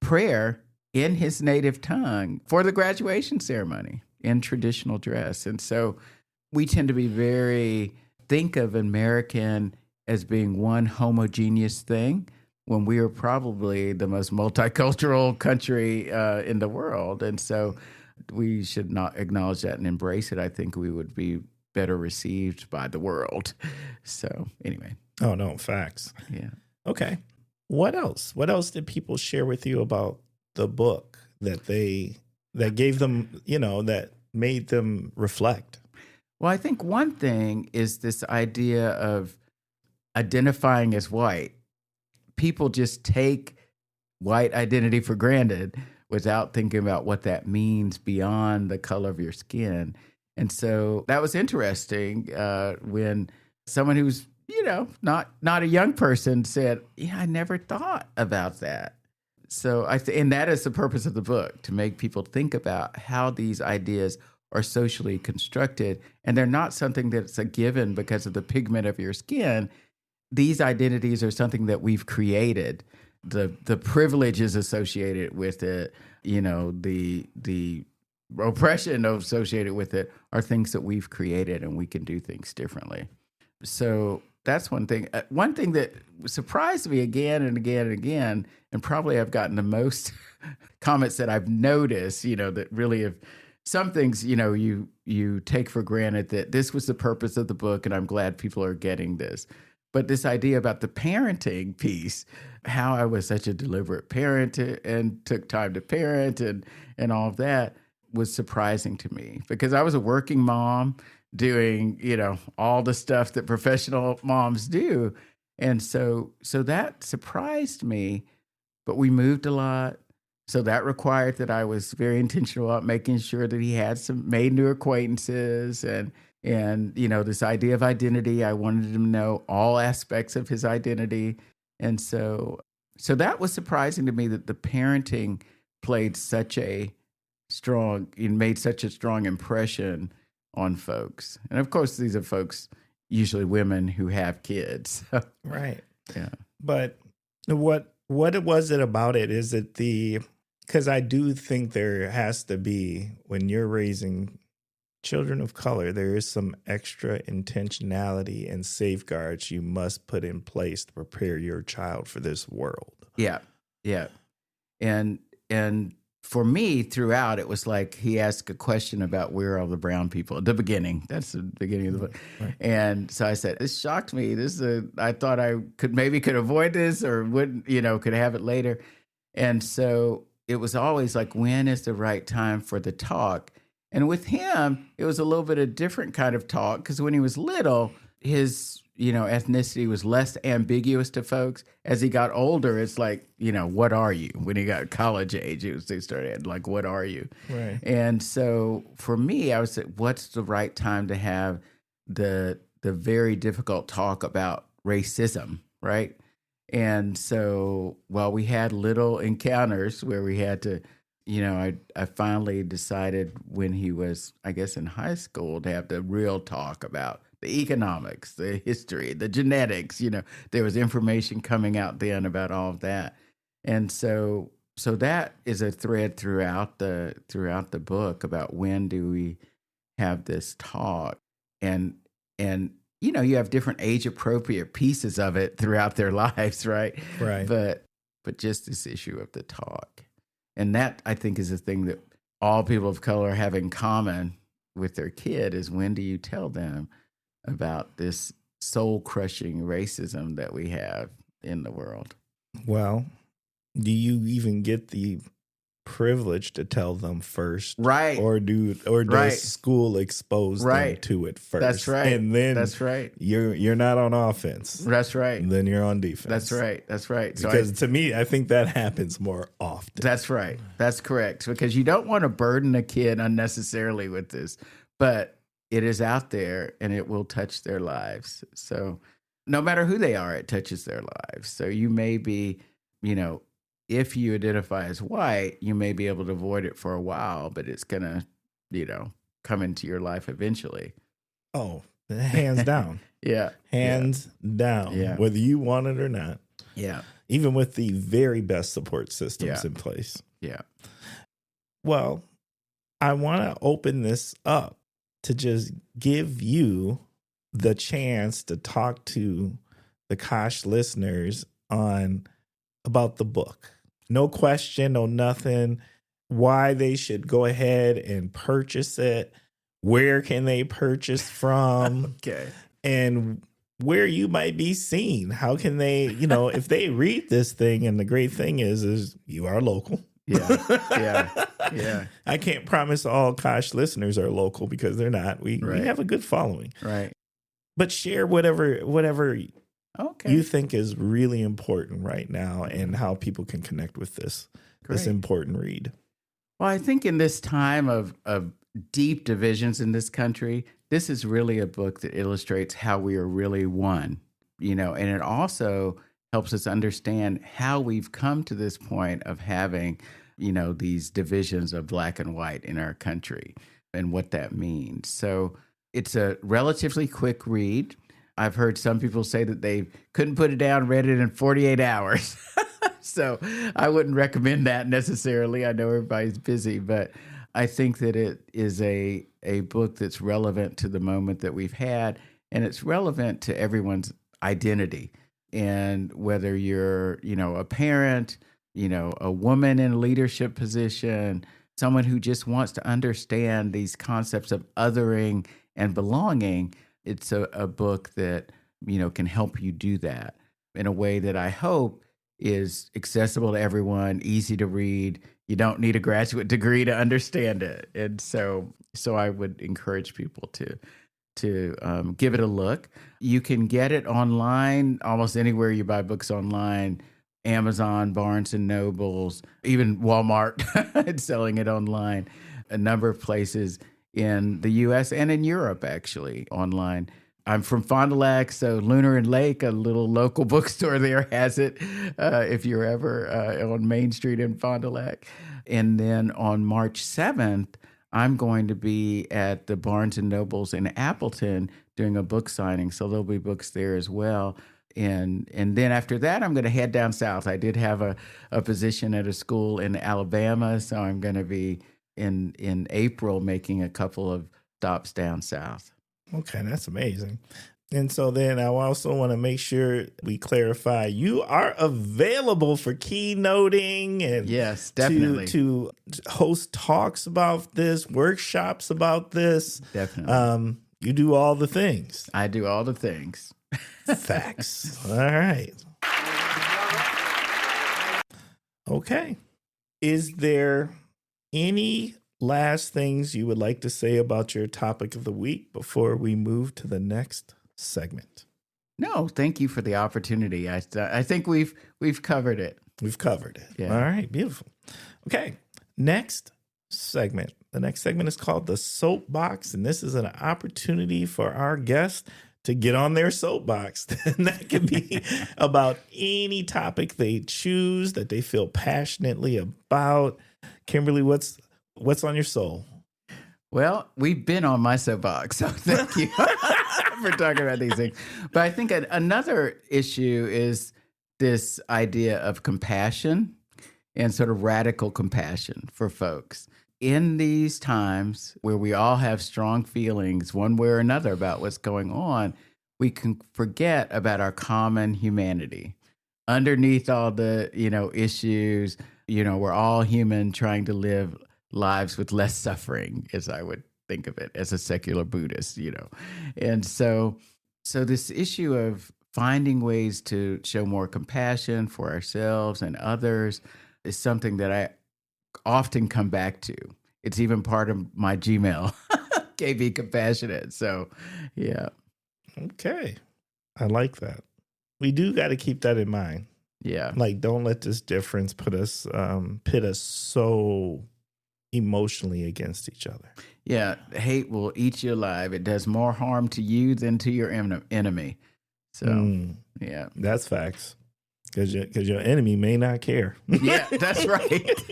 prayer in his native tongue for the graduation ceremony in traditional dress. And so we tend to think of American as being one homogeneous thing when we are probably the most multicultural country in the world. And so we should not acknowledge that and embrace it. I think we would be better received by the world. So anyway. Oh, no, facts. Yeah. Okay. What else? What else did people share with you about the book that gave them, that made them reflect? Well, I think one thing is this idea of identifying as white. People just take white identity for granted without thinking about what that means beyond the color of your skin. And so that was interesting when someone who's not a young person said, I never thought about that. So and that is the purpose of the book, to make people think about how these ideas are socially constructed. And they're not something that's a given because of the pigment of your skin. These identities are something that we've created. The privileges associated with it, the oppression associated with it are things that we've created, and we can do things differently. So that's one thing. One thing that surprised me again and again and again, and probably I've gotten the most comments that I've noticed, that really have some things, you take for granted that this was the purpose of the book, and I'm glad people are getting this. But this idea about the parenting piece, how I was such a deliberate parent and took time to parent and all of that was surprising to me, because I was a working mom doing, all the stuff that professional moms do. And so that surprised me, but we moved a lot. So that required that I was very intentional about making sure that he had made new acquaintances and this idea of identity. I wanted him to know all aspects of his identity. And so that was surprising to me, that the parenting made such a strong impression on folks. And of course, these are folks, usually women who have kids. Right. Yeah. But what was it about it? Is it because I do think there has to be, when you're raising children of color, there is some extra intentionality and safeguards you must put in place to prepare your child for this world. Yeah. Yeah. And for me, throughout, it was like he asked a question about where are all the brown people at the beginning. That's the beginning of the book. Right. And so I said, this shocked me. I thought I could avoid this, or wouldn't, could have it later. And so it was always like, when is the right time for the talk? And with him, it was a little bit of different kind of talk, because when he was little, his ethnicity was less ambiguous to folks. As he got older, it's like, what are you? When he got college age, they started like, what are you? Right. And so for me, I would say, what's the right time to have the very difficult talk about racism, right? And so while we had little encounters where we had to, I finally decided when he was, I guess, in high school, to have the real talk about the economics, the history, the genetics. There was information coming out then about all of that. And so that is a thread throughout the book about when do we have this talk. And you have different age appropriate pieces of it throughout their lives, right? Right. But just this issue of the talk. And that, I think, is the thing that all people of color have in common with their kid is when do you tell them about this soul-crushing racism that we have in the world? Well, do you even get the privilege to tell them first? Right. Or does school expose them to it first? That's right. And then that's right. You're not on offense. That's right. And then you're on defense. That's right. So because to me, I think that happens more often. That's right. That's correct. Because you don't want to burden a kid unnecessarily with this, but it is out there and it will touch their lives. So no matter who they are, it touches their lives. So you may be, if you identify as white, you may be able to avoid it for a while, but it's going to, come into your life eventually. Oh, hands down. Yeah. Hands down. Yeah. Whether you want it or not. Yeah. Even with the very best support systems in place. Yeah. Well, I want to open this up to just give you the chance to talk to the KOSH listeners about the book. No question, no nothing. Why they should go ahead and purchase it. Where can they purchase from? Okay. And where you might be seen. How can they, if they read this thing, and the great thing is you are local. Yeah. I can't promise all KOSH listeners are local because they're not. We have a good following. Right. But share whatever Okay. you think is really important right now and how people can connect with this important read. Well, I think in this time of deep divisions in this country, this is really a book that illustrates how we are really one, and it also helps us understand how we've come to this point of having, these divisions of black and white in our country and what that means. So it's a relatively quick read. I've heard some people say that they couldn't put it down, read it in 48 hours. So I wouldn't recommend that necessarily. I know everybody's busy, but I think that it is a book that's relevant to the moment that we've had, and it's relevant to everyone's identity. And whether you're, a parent, a woman in a leadership position, someone who just wants to understand these concepts of othering and belonging, it's a book that, can help you do that in a way that I hope is accessible to everyone, easy to read. You don't need a graduate degree to understand it. And so I would encourage people to give it a look. You can get it online, almost anywhere you buy books online, Amazon, Barnes and Nobles, even Walmart is selling it online, a number of places in the U.S. and in Europe, actually, online. I'm from Fond du Lac, so Lunar and Lake, a little local bookstore there, has it if you're ever on Main Street in Fond du Lac. And then on March 7th, I'm going to be at the Barnes and Nobles in Appleton doing a book signing, so there'll be books there as well. And then after that, I'm going to head down south. I did have a position at a school in Alabama, so I'm going to be in April making a couple of stops down south. Okay, that's amazing. And so then I also want to make sure we clarify you are available for keynoting and yes, definitely to host talks about this, workshops about this. Definitely. You do all the things. I do all the things. Facts. All right. Okay. Is there any last things you would like to say about your topic of the week before we move to the next segment? No, thank you for the opportunity. I think we've covered it. We've covered it. Yeah. All right, beautiful. Okay, next segment. The next segment is called the Soapbox, and this is an opportunity for our guests to get on their soapbox. And that can be about any topic they choose that they feel passionately about. Kimberly, what's on your soul? Well, we've been on my soapbox, so thank you. for talking about these things. But I think another issue is this idea of compassion and sort of radical compassion for folks. In these times where we all have strong feelings one way or another about what's going on, we can forget about our common humanity. Underneath all the, issues, we're all human trying to live lives with less suffering, as I would think of it as a secular Buddhist, And so this issue of finding ways to show more compassion for ourselves and others is something that I often come back to. It's even part of my Gmail, KB Compassionate. So, yeah. Okay. I like that. We do got to keep that in mind. Yeah. Like, don't let this difference pit us so emotionally against each other. Yeah. Hate will eat you alive. It does more harm to you than to your enemy. So, yeah. That's facts. Because your enemy may not care. Yeah, that's right.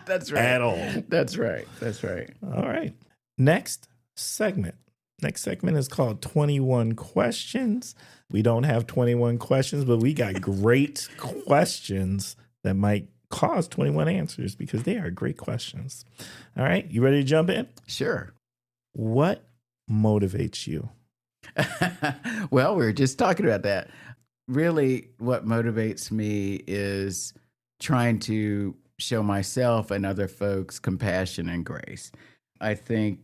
That's right. At all. That's right. That's right. All right. Next segment. Next segment is called 21 Questions. We don't have 21 questions, but we got great questions that might cause 21 answers because they are great questions. All right. You ready to jump in? Sure. What motivates you? Well, we were just talking about that. Really, what motivates me is trying to show myself and other folks compassion and grace. I think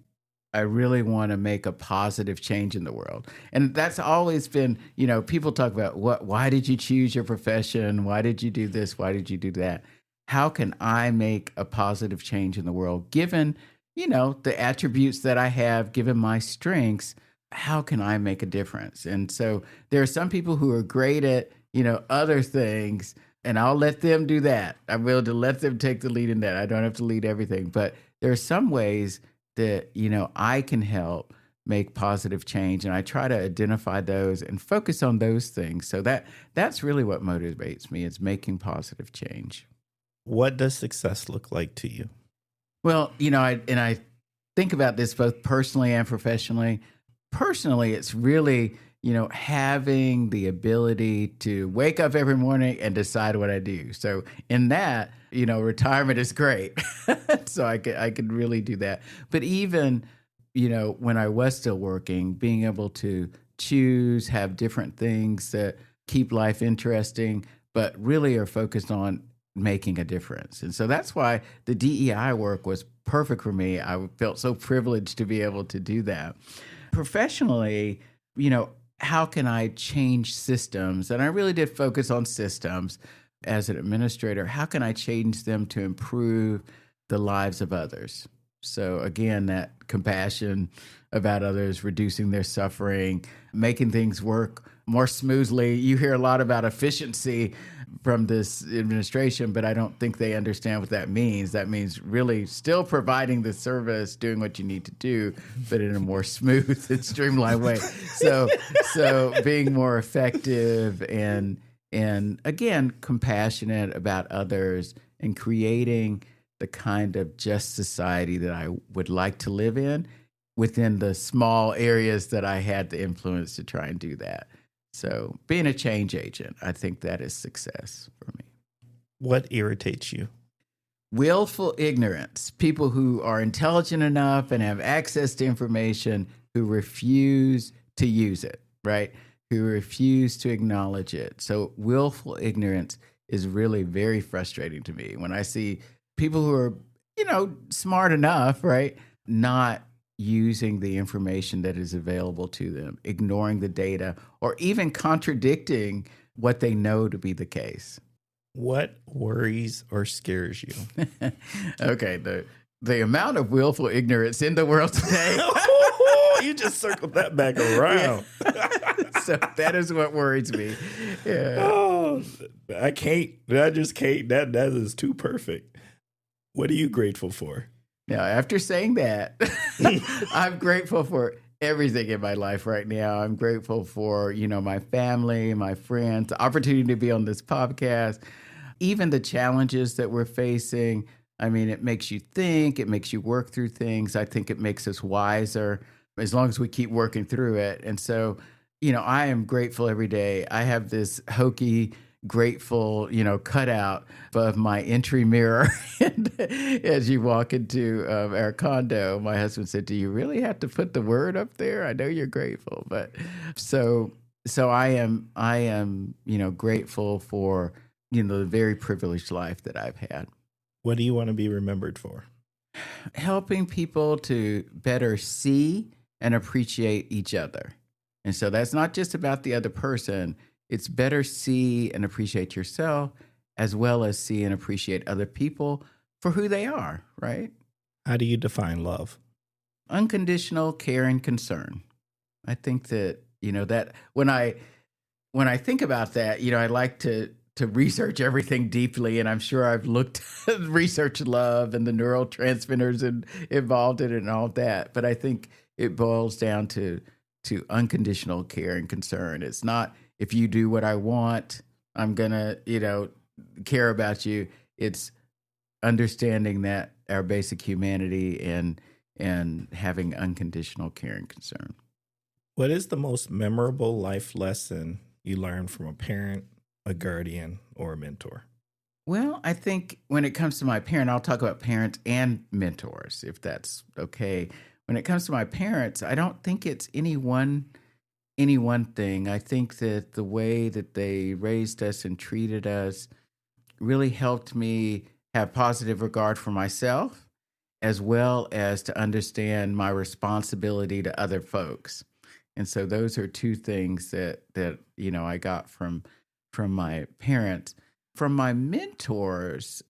I really want to make a positive change in the world. And that's always been, people talk about why did you choose your profession? Why did you do this? Why did you do that? How can I make a positive change in the world given, the attributes that I have, given my strengths? How can I make a difference? And so there are some people who are great at, other things, and I'll let them do that. I'm willing to let them take the lead in that. I don't have to lead everything. But there are some ways that, I can help make positive change. And I try to identify those and focus on those things. So that's really what motivates me, is making positive change. What does success look like to you? Well, I think about this both personally and professionally. Personally, it's really, having the ability to wake up every morning and decide what I do. So in that, retirement is great. So I could really do that. But even, when I was still working, being able to choose, have different things that keep life interesting, but really are focused on making a difference. And so that's why the DEI work was perfect for me. I felt so privileged to be able to do that. Professionally, how can I change systems? And I really did focus on systems as an administrator. How can I change them to improve the lives of others? So again, that compassion about others, reducing their suffering, making things work more smoothly. You hear a lot about efficiency from this administration, but I don't think they understand what that means. That means really still providing the service, doing what you need to do, but in a more smooth and streamlined way. So being more effective and again, compassionate about others and creating the kind of just society that I would like to live in within the small areas that I had the influence to try and do that. So being a change agent, I think that is success for me. What irritates you? Willful ignorance. People who are intelligent enough and have access to information who refuse to use it, right? Who refuse to acknowledge it. So willful ignorance is really very frustrating to me when I see people who are, smart enough, right? Not using the information that is available to them, ignoring the data, or even contradicting what they know to be the case. What worries or scares you? Okay, the amount of willful ignorance in the world today. You just circled that back around. Yeah. So that is what worries me. Yeah. Oh, I can't. I just can't. That is too perfect. What are you grateful for? Now, after saying that, I'm grateful for everything in my life right now. I'm grateful for, my family, my friends, the opportunity to be on this podcast, even the challenges that we're facing. I mean, it makes you think, it makes you work through things. I think it makes us wiser. as long as we keep working through it. And so, I am grateful every day. I have this hokey, grateful, cutout above my entry mirror. And as you walk into our condo, my husband said, "Do you really have to put the word up there? I know you're grateful." But so I am, grateful for, the very privileged life that I've had. What do you want to be remembered for? Helping people to better see and appreciate each other. And so that's not just about the other person. It's better see and appreciate yourself, as well as see and appreciate other people for who they are, right? How do you define love? Unconditional care and concern. I think that, that when I think about that, I like to research everything deeply, and I'm sure I've researched love and the neurotransmitters involved in it and all of that. But I think it boils down to unconditional care and concern. It's not, if you do what I want, I'm gonna, care about you. It's understanding that our basic humanity and having unconditional care and concern. What is the most memorable life lesson you learned from a parent, a guardian, or a mentor? Well, I think when it comes to my parent, I'll talk about parents and mentors, if that's okay. When it comes to my parents, I don't think it's any one thing. I think that the way that they raised us and treated us really helped me have positive regard for myself, as well as to understand my responsibility to other folks. And so those are two things that I got from my parents. From my mentors,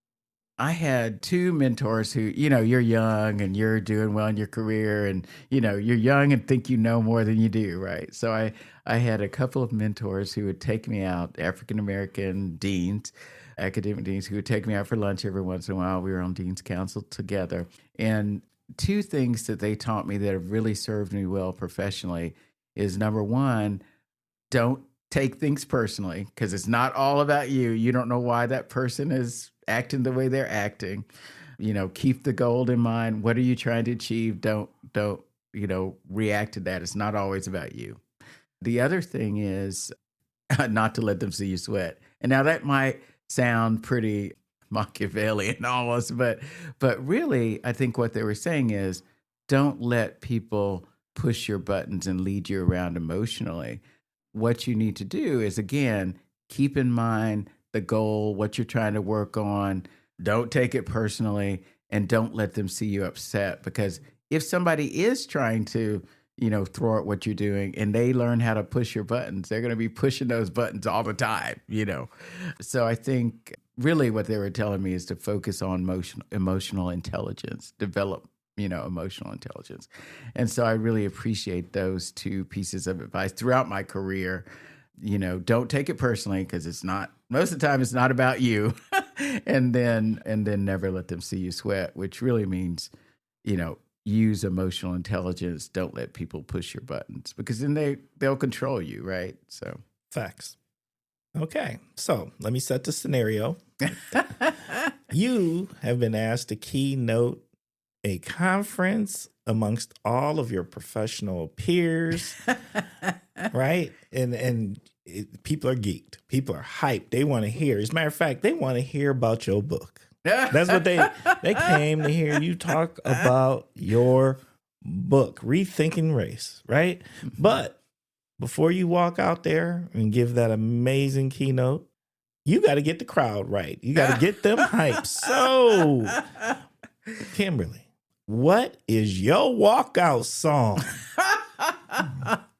I had two mentors who, you're young and you're doing well in your career, and, you're young and think you know more than you do, right? So I had a couple of mentors who would take me out, African-American deans, academic deans, who would take me out for lunch every once in a while. We were on Dean's Council together. And two things that they taught me that have really served me well professionally is, number one, don't take things personally, because it's not all about you. You don't know why that person is acting the way they're acting. Keep the goal in mind. What are you trying to achieve? Don't react to that. It's not always about you. The other thing is not to let them see you sweat. And now that might sound pretty Machiavellian almost, but really, I think what they were saying is, don't let people push your buttons and lead you around emotionally. What you need to do is, again, keep in mind the goal, what you're trying to work on. Don't take it personally, and don't let them see you upset. Because if somebody is trying to, thwart what you're doing, and they learn how to push your buttons, they're going to be pushing those buttons all the time, So I think really what they were telling me is to focus on emotional intelligence, develop emotional intelligence. And so I really appreciate those two pieces of advice throughout my career. Don't take it personally, because it's not, most of the time it's not about you. and then never let them see you sweat, which really means, use emotional intelligence. Don't let people push your buttons, because then they'll control you, right? So Facts. Okay, so let me set the scenario. You have been asked to keynote a conference amongst all of your professional peers, right? And people are geeked. People are hyped. They want to hear. As a matter of fact, they want to hear about your book. That's what they came to hear you talk about your book, Rethinking Race, right? But before you walk out there and give that amazing keynote, you got to get the crowd right. You got to get them hyped. So, Kimberly, what is your walkout song?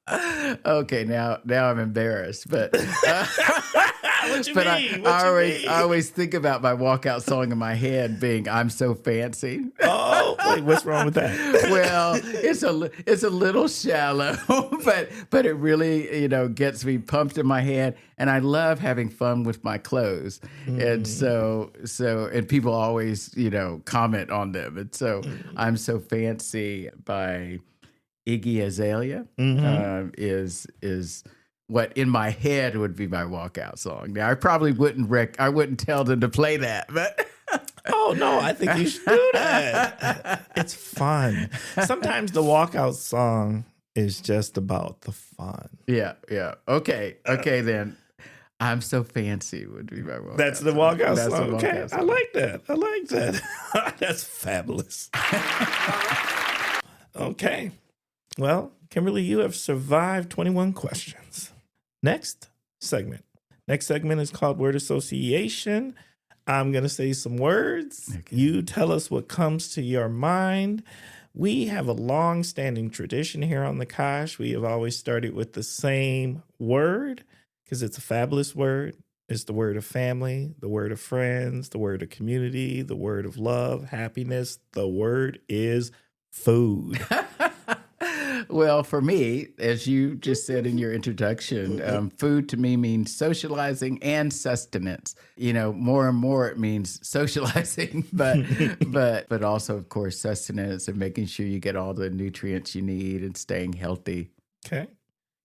Okay, now I'm embarrassed, but what you but mean? I always think about my walkout song in my head being "I'm So Fancy." Oh, wait, what's wrong with that? Well, it's a little shallow, but it really gets me pumped in my head, and I love having fun with my clothes, and so and people always comment on them, and so "I'm So Fancy" by Iggy Azalea is what in my head would be my walkout song. Now I probably wouldn't tell them to play that, but Oh, no, I think you should do that. It's fun. Sometimes the walkout song is just about the fun. Yeah. Okay, then. I'm so fancy would be my walkout. That's the walkout That's song. the Okay, walkout song. I like that. That's fabulous. Okay. Well, Kimberly, you have survived 21 questions. Next segment. Next segment is called Word Association. I'm going to say some words. Okay. You tell us what comes to your mind. We have a long-standing tradition here on the KOSH. We have always started with the same word because it's a fabulous word. It's the word of family, the word of friends, the word of community, the word of love, happiness. The word is food. Well, for me, as you just said in your introduction, food to me means socializing and sustenance. More and more it means socializing, but also, of course, sustenance and making sure you get all the nutrients you need and staying healthy. Okay.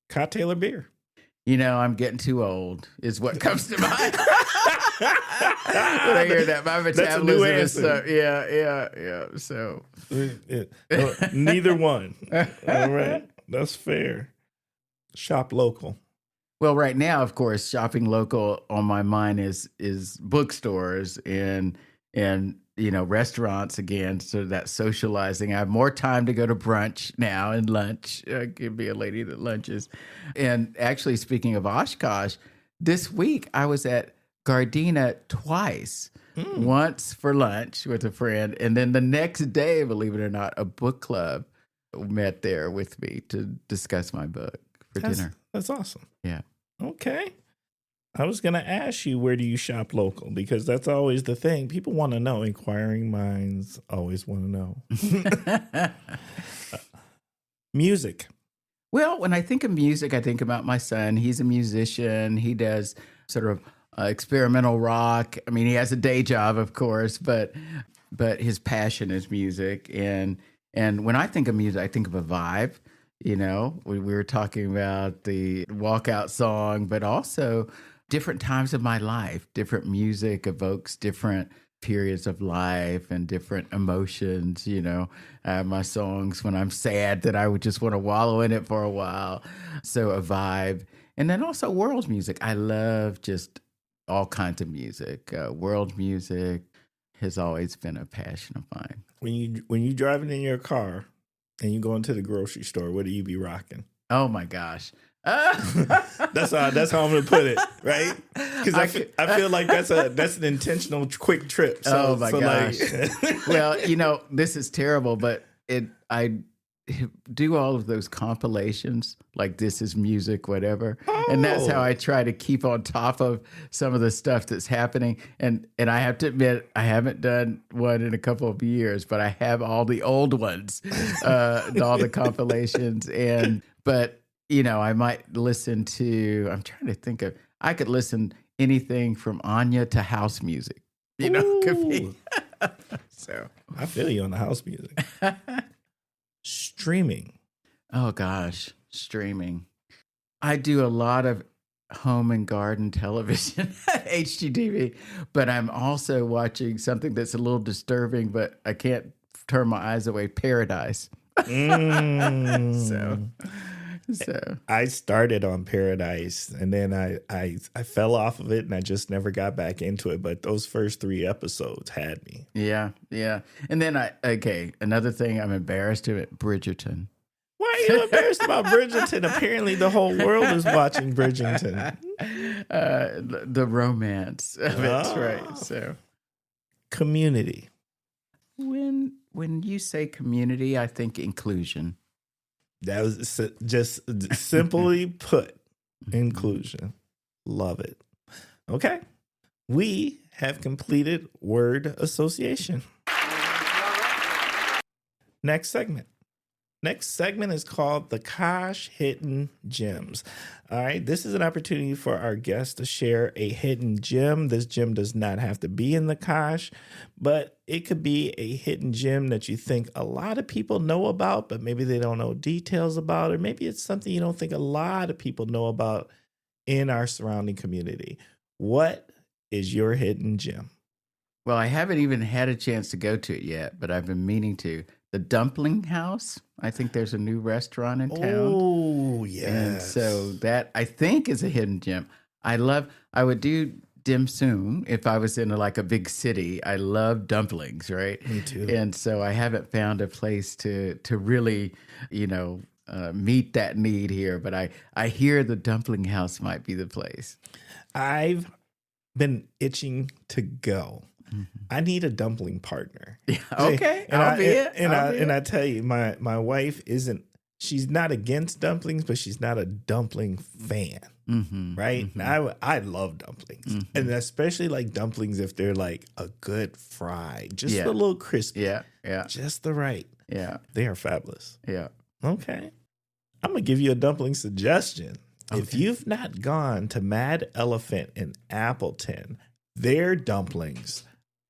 Cocktail or beer? I'm getting too old is what comes to mind. When I hear that, my metabolism is so, yeah. So neither one. All right. That's fair. Shop local. Well, right now, of course, shopping local on my mind is bookstores and restaurants again. So that socializing. I have more time to go to brunch now and lunch. I could be a lady that lunches. And actually, speaking of Oshkosh, this week I was at Gardena twice. Once for lunch with a friend, and then the next day, believe it or not, a book club met there with me to discuss my book for dinner. That's awesome. Yeah. Okay. I was going to ask you, where do you shop local? Because that's always the thing. People want to know. Inquiring minds always want to know. Music. Well, when I think of music, I think about my son. He's a musician. He does sort of experimental rock. I mean, he has a day job, of course, but his passion is music. And when I think of music, I think of a vibe. We were talking about the walkout song, but also different times of my life. Different music evokes different periods of life and different emotions. I have my songs when I'm sad that I would just want to wallow in it for a while. So a vibe. And then also world music. I love just all kinds of music. World music has always been a passion of mine. When you driving in your car and you go into the grocery store, what do you be rocking? Oh my gosh. That's how I'm gonna put it, right? Because I feel like that's an intentional quick trip. So, oh my gosh! Well, this is terrible, but I do all of those compilations, like This Is Music, whatever, and that's how I try to keep on top of some of the stuff that's happening. And I have to admit, I haven't done one in a couple of years, but I have all the old ones, all the compilations, but. I might listen to, I'm trying to think of, I could listen anything from Anya to house music, could be. So I feel you on the house music. Streaming. Oh gosh, streaming. I do a lot of home and garden television, HGTV, but I'm also watching something that's a little disturbing, but I can't turn my eyes away, Paradise. So I started on Paradise and then I fell off of it and I just never got back into it. But those first 3 episodes had me. Yeah. And then another thing I'm embarrassed of it, Bridgerton. Why are you embarrassed about Bridgerton? Apparently the whole world is watching Bridgerton. The romance of it, right? So community. When you say community, I think inclusion. That was just simply put, inclusion. Love it. Okay. We have completed word association. Next segment. Next segment is called the KOSH Hidden Gems. All right, this is an opportunity for our guests to share a hidden gem. This gem does not have to be in the KOSH, but it could be a hidden gem that you think a lot of people know about, but maybe they don't know details about, or maybe it's something you don't think a lot of people know about in our surrounding community. What is your hidden gem? Well, I haven't even had a chance to go to it yet, but I've been meaning to. The Dumpling House. I think there's a new restaurant in town. Oh, And so yes. that I think is a hidden gem. I would do dim sum if I was in like a big city. I love dumplings, right? Me too. And so I haven't found a place to really, meet that need here. But I hear the Dumpling House might be the place. I've been itching to go. Mhm. I need a dumpling partner. Yeah, okay, And I'll I be it. and I'll I be and it. I tell you, my wife isn't. She's not against dumplings, but she's not a dumpling fan. Mm-hmm, Right? mm-hmm, I love dumplings, mm-hmm. and especially like dumplings if they're like a good fry, just Yeah, a little crispy, yeah, yeah, just the right. yeah, They are fabulous. yeah. Okay, I'm gonna give you a dumpling suggestion. If Okay. you've not gone to Mad Elephant in Appleton, their dumplings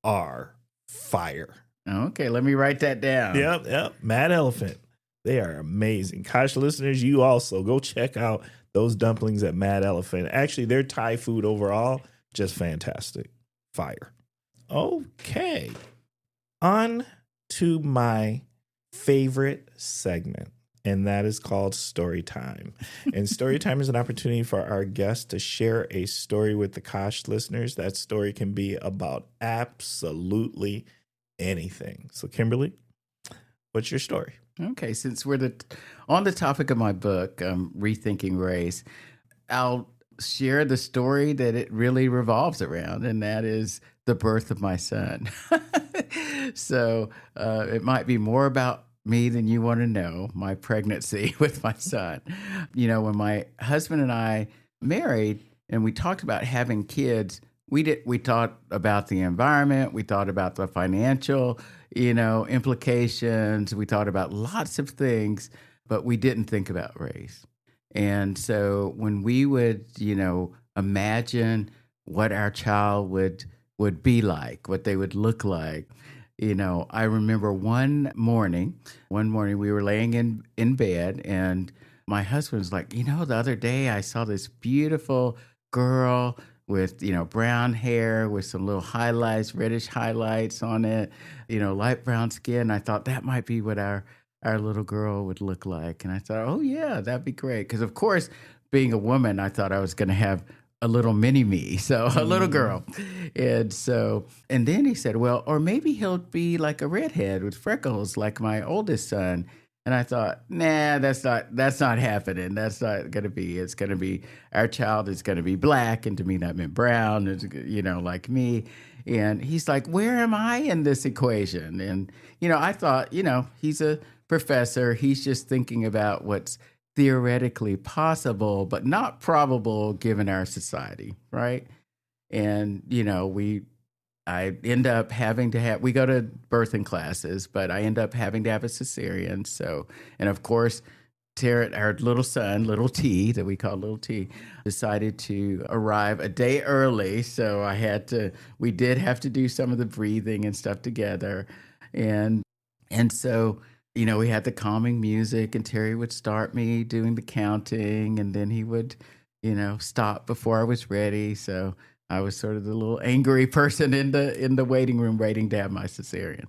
are fire. Okay, let me write that down. Yep. Mad Elephant. They are amazing. Kosh listeners, you also go check out those dumplings at Mad Elephant. Actually, their Thai food overall, just fantastic. Fire. Okay. On to my favorite segment, and that is called Story Time. And Story Time is an opportunity for our guests to share a story with the Kosh listeners. That story can be about absolutely anything. So, Kimberly, what's your story? Okay, since we're on the topic of my book, Rethinking Race, I'll share the story that it really revolves around, and that is the birth of my son. So it might be more about me than you want to know, my pregnancy with my son. When my husband and I married and we talked about having kids, we thought about the environment, we thought about the financial, implications, we thought about lots of things, but we didn't think about race. And so when we would, imagine what our child would be like, what they would look like, I remember one morning we were laying in bed and my husband was like, the other day I saw this beautiful girl with, brown hair with some little highlights, reddish highlights on it, light brown skin. I thought that might be what our little girl would look like. And I thought, oh yeah, that'd be great. Because of course, being a woman, I thought I was going to have a little mini me, so a little girl. And then he said, well, or maybe he'll be like a redhead with freckles like my oldest son. And I thought, nah, that's not happening. That's not going to be. It's going to be, our child is going to be black. And to me, that meant brown, like me. And he's like, where am I in this equation? And, I thought, he's a professor. He's just thinking about what's theoretically possible, but not probable given our society, right? And, I end up having to we go to birthing classes, but I end up having to have a cesarean. So, and of course, our little son, little T, that we call little T, decided to arrive a day early. So we did have to do some of the breathing and stuff together. And so, we had the calming music and Terry would start me doing the counting and then he would, stop before I was ready. So I was sort of the little angry person in the waiting room waiting to have my cesarean.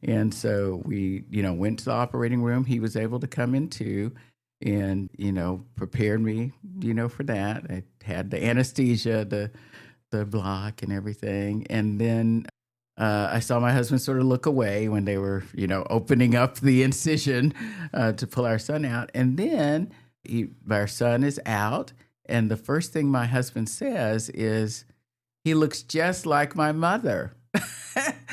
And so we, went to the operating room. He was able to come in too and, prepared me, for that. I had the anesthesia, the block and everything. And then I saw my husband sort of look away when they were, opening up the incision to pull our son out. And then our son is out. And the first thing my husband says is, he looks just like my mother.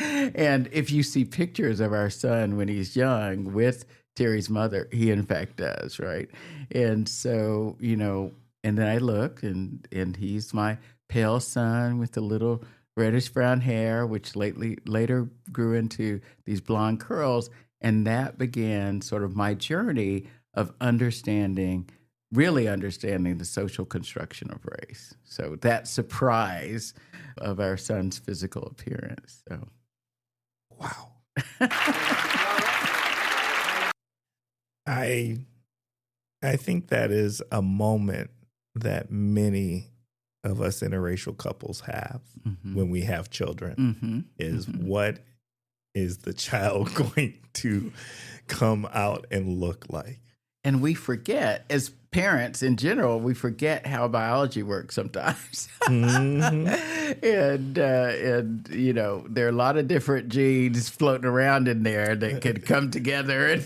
And if you see pictures of our son when he's young with Terry's mother, he in fact does, right? And so, and then I look and he's my pale son with the little reddish brown hair, which later grew into these blonde curls. And that began sort of my journey of really understanding the social construction of race. So that surprise of our son's physical appearance. So, wow. I think that is a moment that many of us interracial couples have when we have children is what is the child going to come out and look like? And we forget, as parents in general, we forget how biology works sometimes. And you know, there are a lot of different genes floating around in there that could come together. And,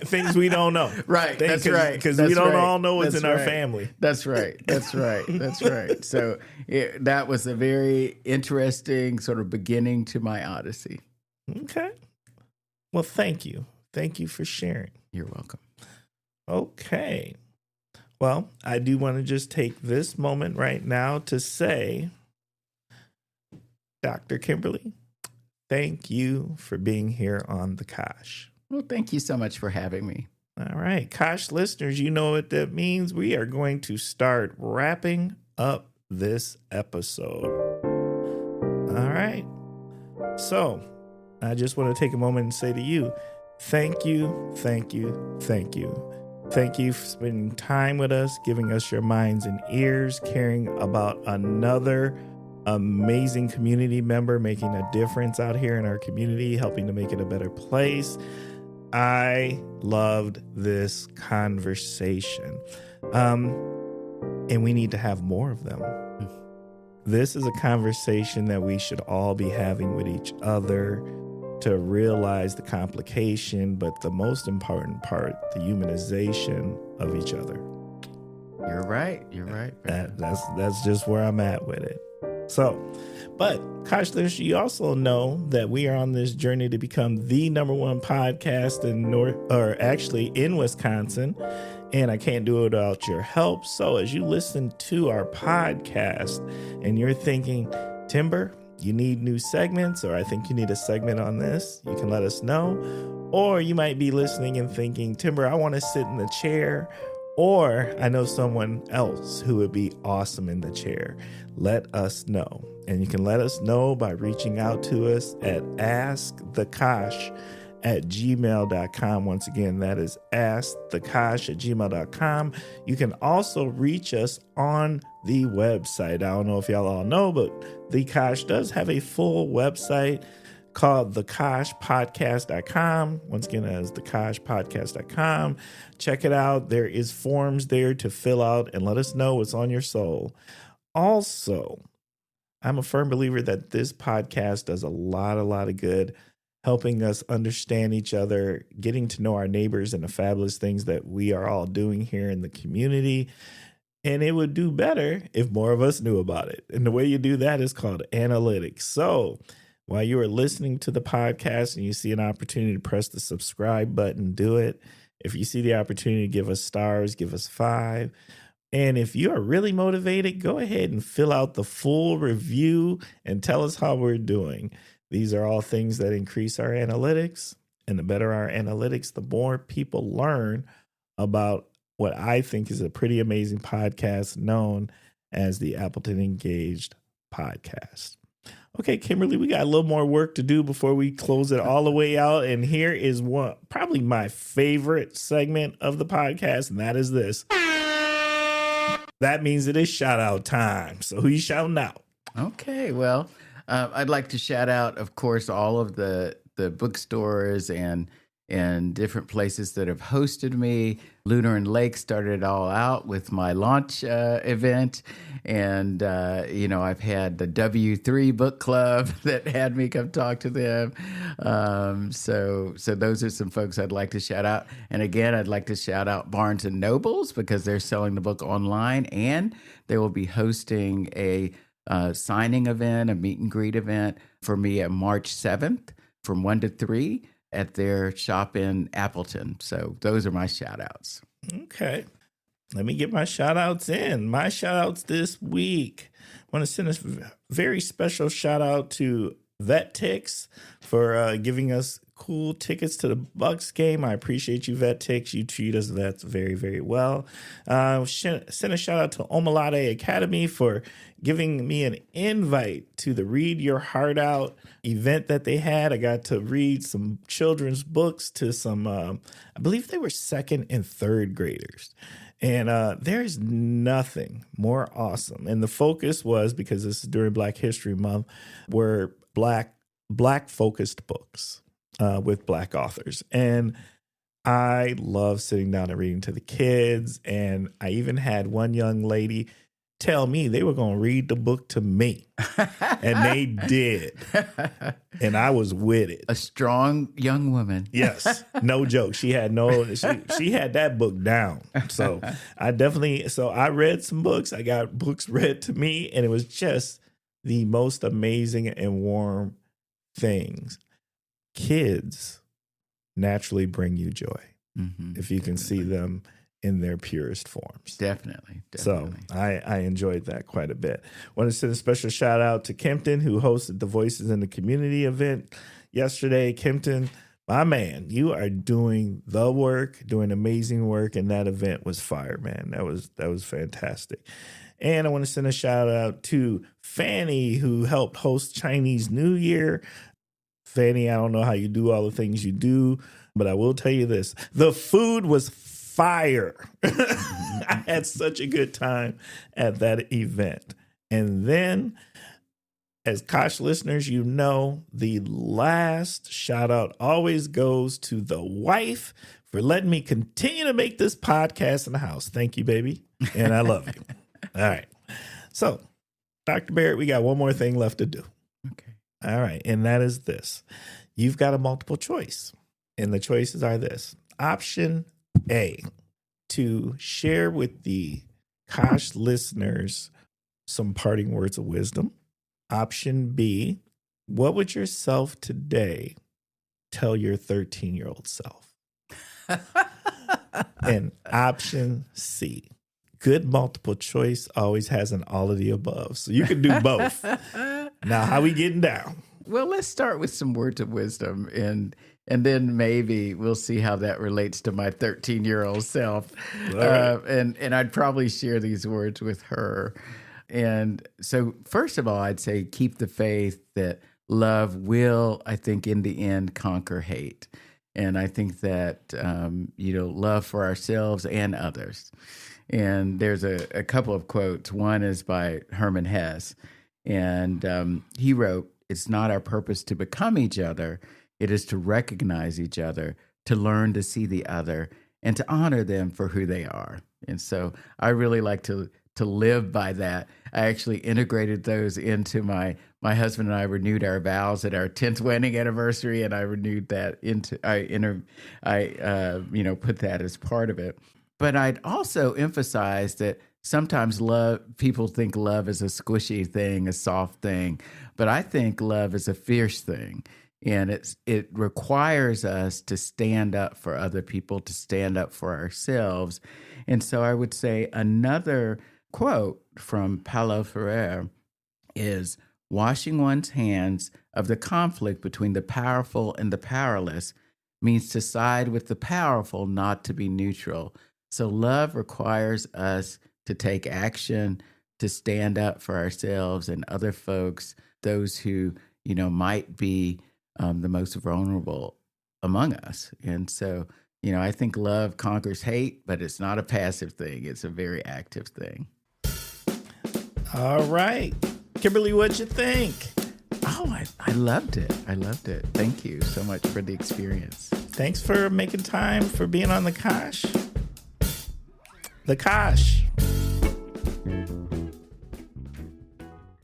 things we don't know. Right, that's right. Because we don't all know what's in our family. That's right. So that was a very interesting sort of beginning to my odyssey. Okay. Well, thank you. Thank you for sharing. You're welcome. Okay. Well, I do want to just take this moment right now to say, Dr. Kimberly, thank you for being here on the KOSH. Well, thank you so much for having me. All right. KOSH listeners, you know what that means. We are going to start wrapping up this episode. All right. So I just want to take a moment and say to you, thank you, thank you, thank you. Thank you for spending time with us, giving us your minds and ears, caring about another amazing community member, making a difference out here in our community, helping to make it a better place. I loved this conversation. And we need to have more of them. This is a conversation that we should all be having with each other, to realize the complication, but the most important part, the humanization of each other. You're right. That's just where I'm at with it. So, but KOSH listeners, you also know that we are on this journey to become the #1 podcast in Wisconsin, and I can't do it without your help. So as you listen to our podcast and you're thinking, Timber, you need new segments, or I think you need a segment on this, you can let us know. Or you might be listening and thinking, Timber, I want to sit in the chair, or I know someone else who would be awesome in the chair. Let us know. And you can let us know by reaching out to us at askthekosh@gmail.com. Once again, that is askthekosh@gmail.com. You can also reach us on the website. I don't know if y'all all know, but the KOSH does have a full website called thekoshpodcast.com. Once again, that is thekoshpodcast.com. Check it out. There is forms there to fill out and let us know what's on your soul. Also, I'm a firm believer that this podcast does a lot of good, helping us understand each other, getting to know our neighbors, and the fabulous things that we are all doing here in the community. And it would do better if more of us knew about it. And the way you do that is called analytics. So while you are listening to the podcast and you see an opportunity to press the subscribe button, do it. If you see the opportunity to give us stars, give us 5. And if you are really motivated, go ahead and fill out the full review and tell us how we're doing. These are all things that increase our analytics. And the better our analytics, the more people learn about what I think is a pretty amazing podcast known as the Appleton Engaged Podcast. Okay, Kimberly, we got a little more work to do before we close it all the way out. And here is one, probably my favorite segment of the podcast, and that is this. That means it is shout out time. So who you shouting out? Okay, well, I'd like to shout out, of course, all of the bookstores and different places that have hosted me. Lunar and Lake started it all out with my launch event. And, I've had the W3 book club that had me come talk to them. So those are some folks I'd like to shout out. And again, I'd like to shout out Barnes & Nobles because they're selling the book online, and they will be hosting a signing event, a meet and greet event for me at March 7th from 1 to 3. At their shop in Appleton. So those are my shout outs. Okay. Let me get my shout outs in. My shout outs this week. I want to send a very special shout out to VetTix for giving us cool tickets to the Bucks game. I appreciate you, VetTix. You treat us vets very, very well. Send a shout out to Omalade Academy for giving me an invite to the Read Your Heart Out event that they had. I got to read some children's books to some, I believe they were 2nd and 3rd graders. And there's nothing more awesome. And the focus was, because this is during Black History Month, were black focused books with Black authors. And I love sitting down and reading to the kids. And I even had one young lady tell me they were going to read the book to me. And they did. And I was with it. A strong young woman. Yes. No joke. She had she had that book down. So I read some books. I got books read to me, and it was just the most amazing and warm things. Kids naturally bring you joy if you can see them in their purest forms. Definitely. So I enjoyed that quite a bit. Want to send a special shout out to Kempton, who hosted the Voices in the Community event yesterday. Kempton, my man, you are doing the work, doing amazing work, and that event was fire, man. That was fantastic. And I want to send a shout out to Fanny, who helped host Chinese New Year. Fanny, I don't know how you do all the things you do, but I will tell you this. The food was fire. I had such a good time at that event. And then, as KOSH listeners, you know, the last shout out always goes to the wife for letting me continue to make this podcast in the house. Thank you, baby. And I love you. All right. So, Dr. Barrett, we got one more thing left to do. Okay. All right. And that is this. You've got a multiple choice. And the choices are this. Option A, to share with the KOSH listeners some parting words of wisdom. Option B, what would your self today tell your 13-year-old self? And option C, good multiple choice always has an all of the above. So you can do both. Now, how we getting down? Well, let's start with some words of wisdom, and then maybe we'll see how that relates to my 13-year-old self. Right. And I'd probably share these words with her. And so, first of all, I'd say keep the faith that love will, I think, in the end, conquer hate. And I think that, love for ourselves and others. And there's a couple of quotes. One is by Herman Hesse. And he wrote, "It's not our purpose to become each other. It is to recognize each other, to learn to see the other, and to honor them for who they are." And so I really like to live by that. I actually integrated those into my husband and I renewed our vows at our 10th wedding anniversary, and I renewed that put that as part of it. But I'd also emphasize that sometimes people think love is a squishy thing, a soft thing, but I think love is a fierce thing. And it requires us to stand up for other people, to stand up for ourselves. And so I would say another quote from Paulo Freire is, "Washing one's hands of the conflict between the powerful and the powerless means to side with the powerful, not to be neutral." So love requires us to take action, to stand up for ourselves and other folks, those who, might be the most vulnerable among us. And so, I think love conquers hate, but it's not a passive thing. It's a very active thing. All right. Kimberly, what'd you think? Oh, I loved it. Thank you so much for the experience. Thanks for making time for being on the KOSH. The KOSH.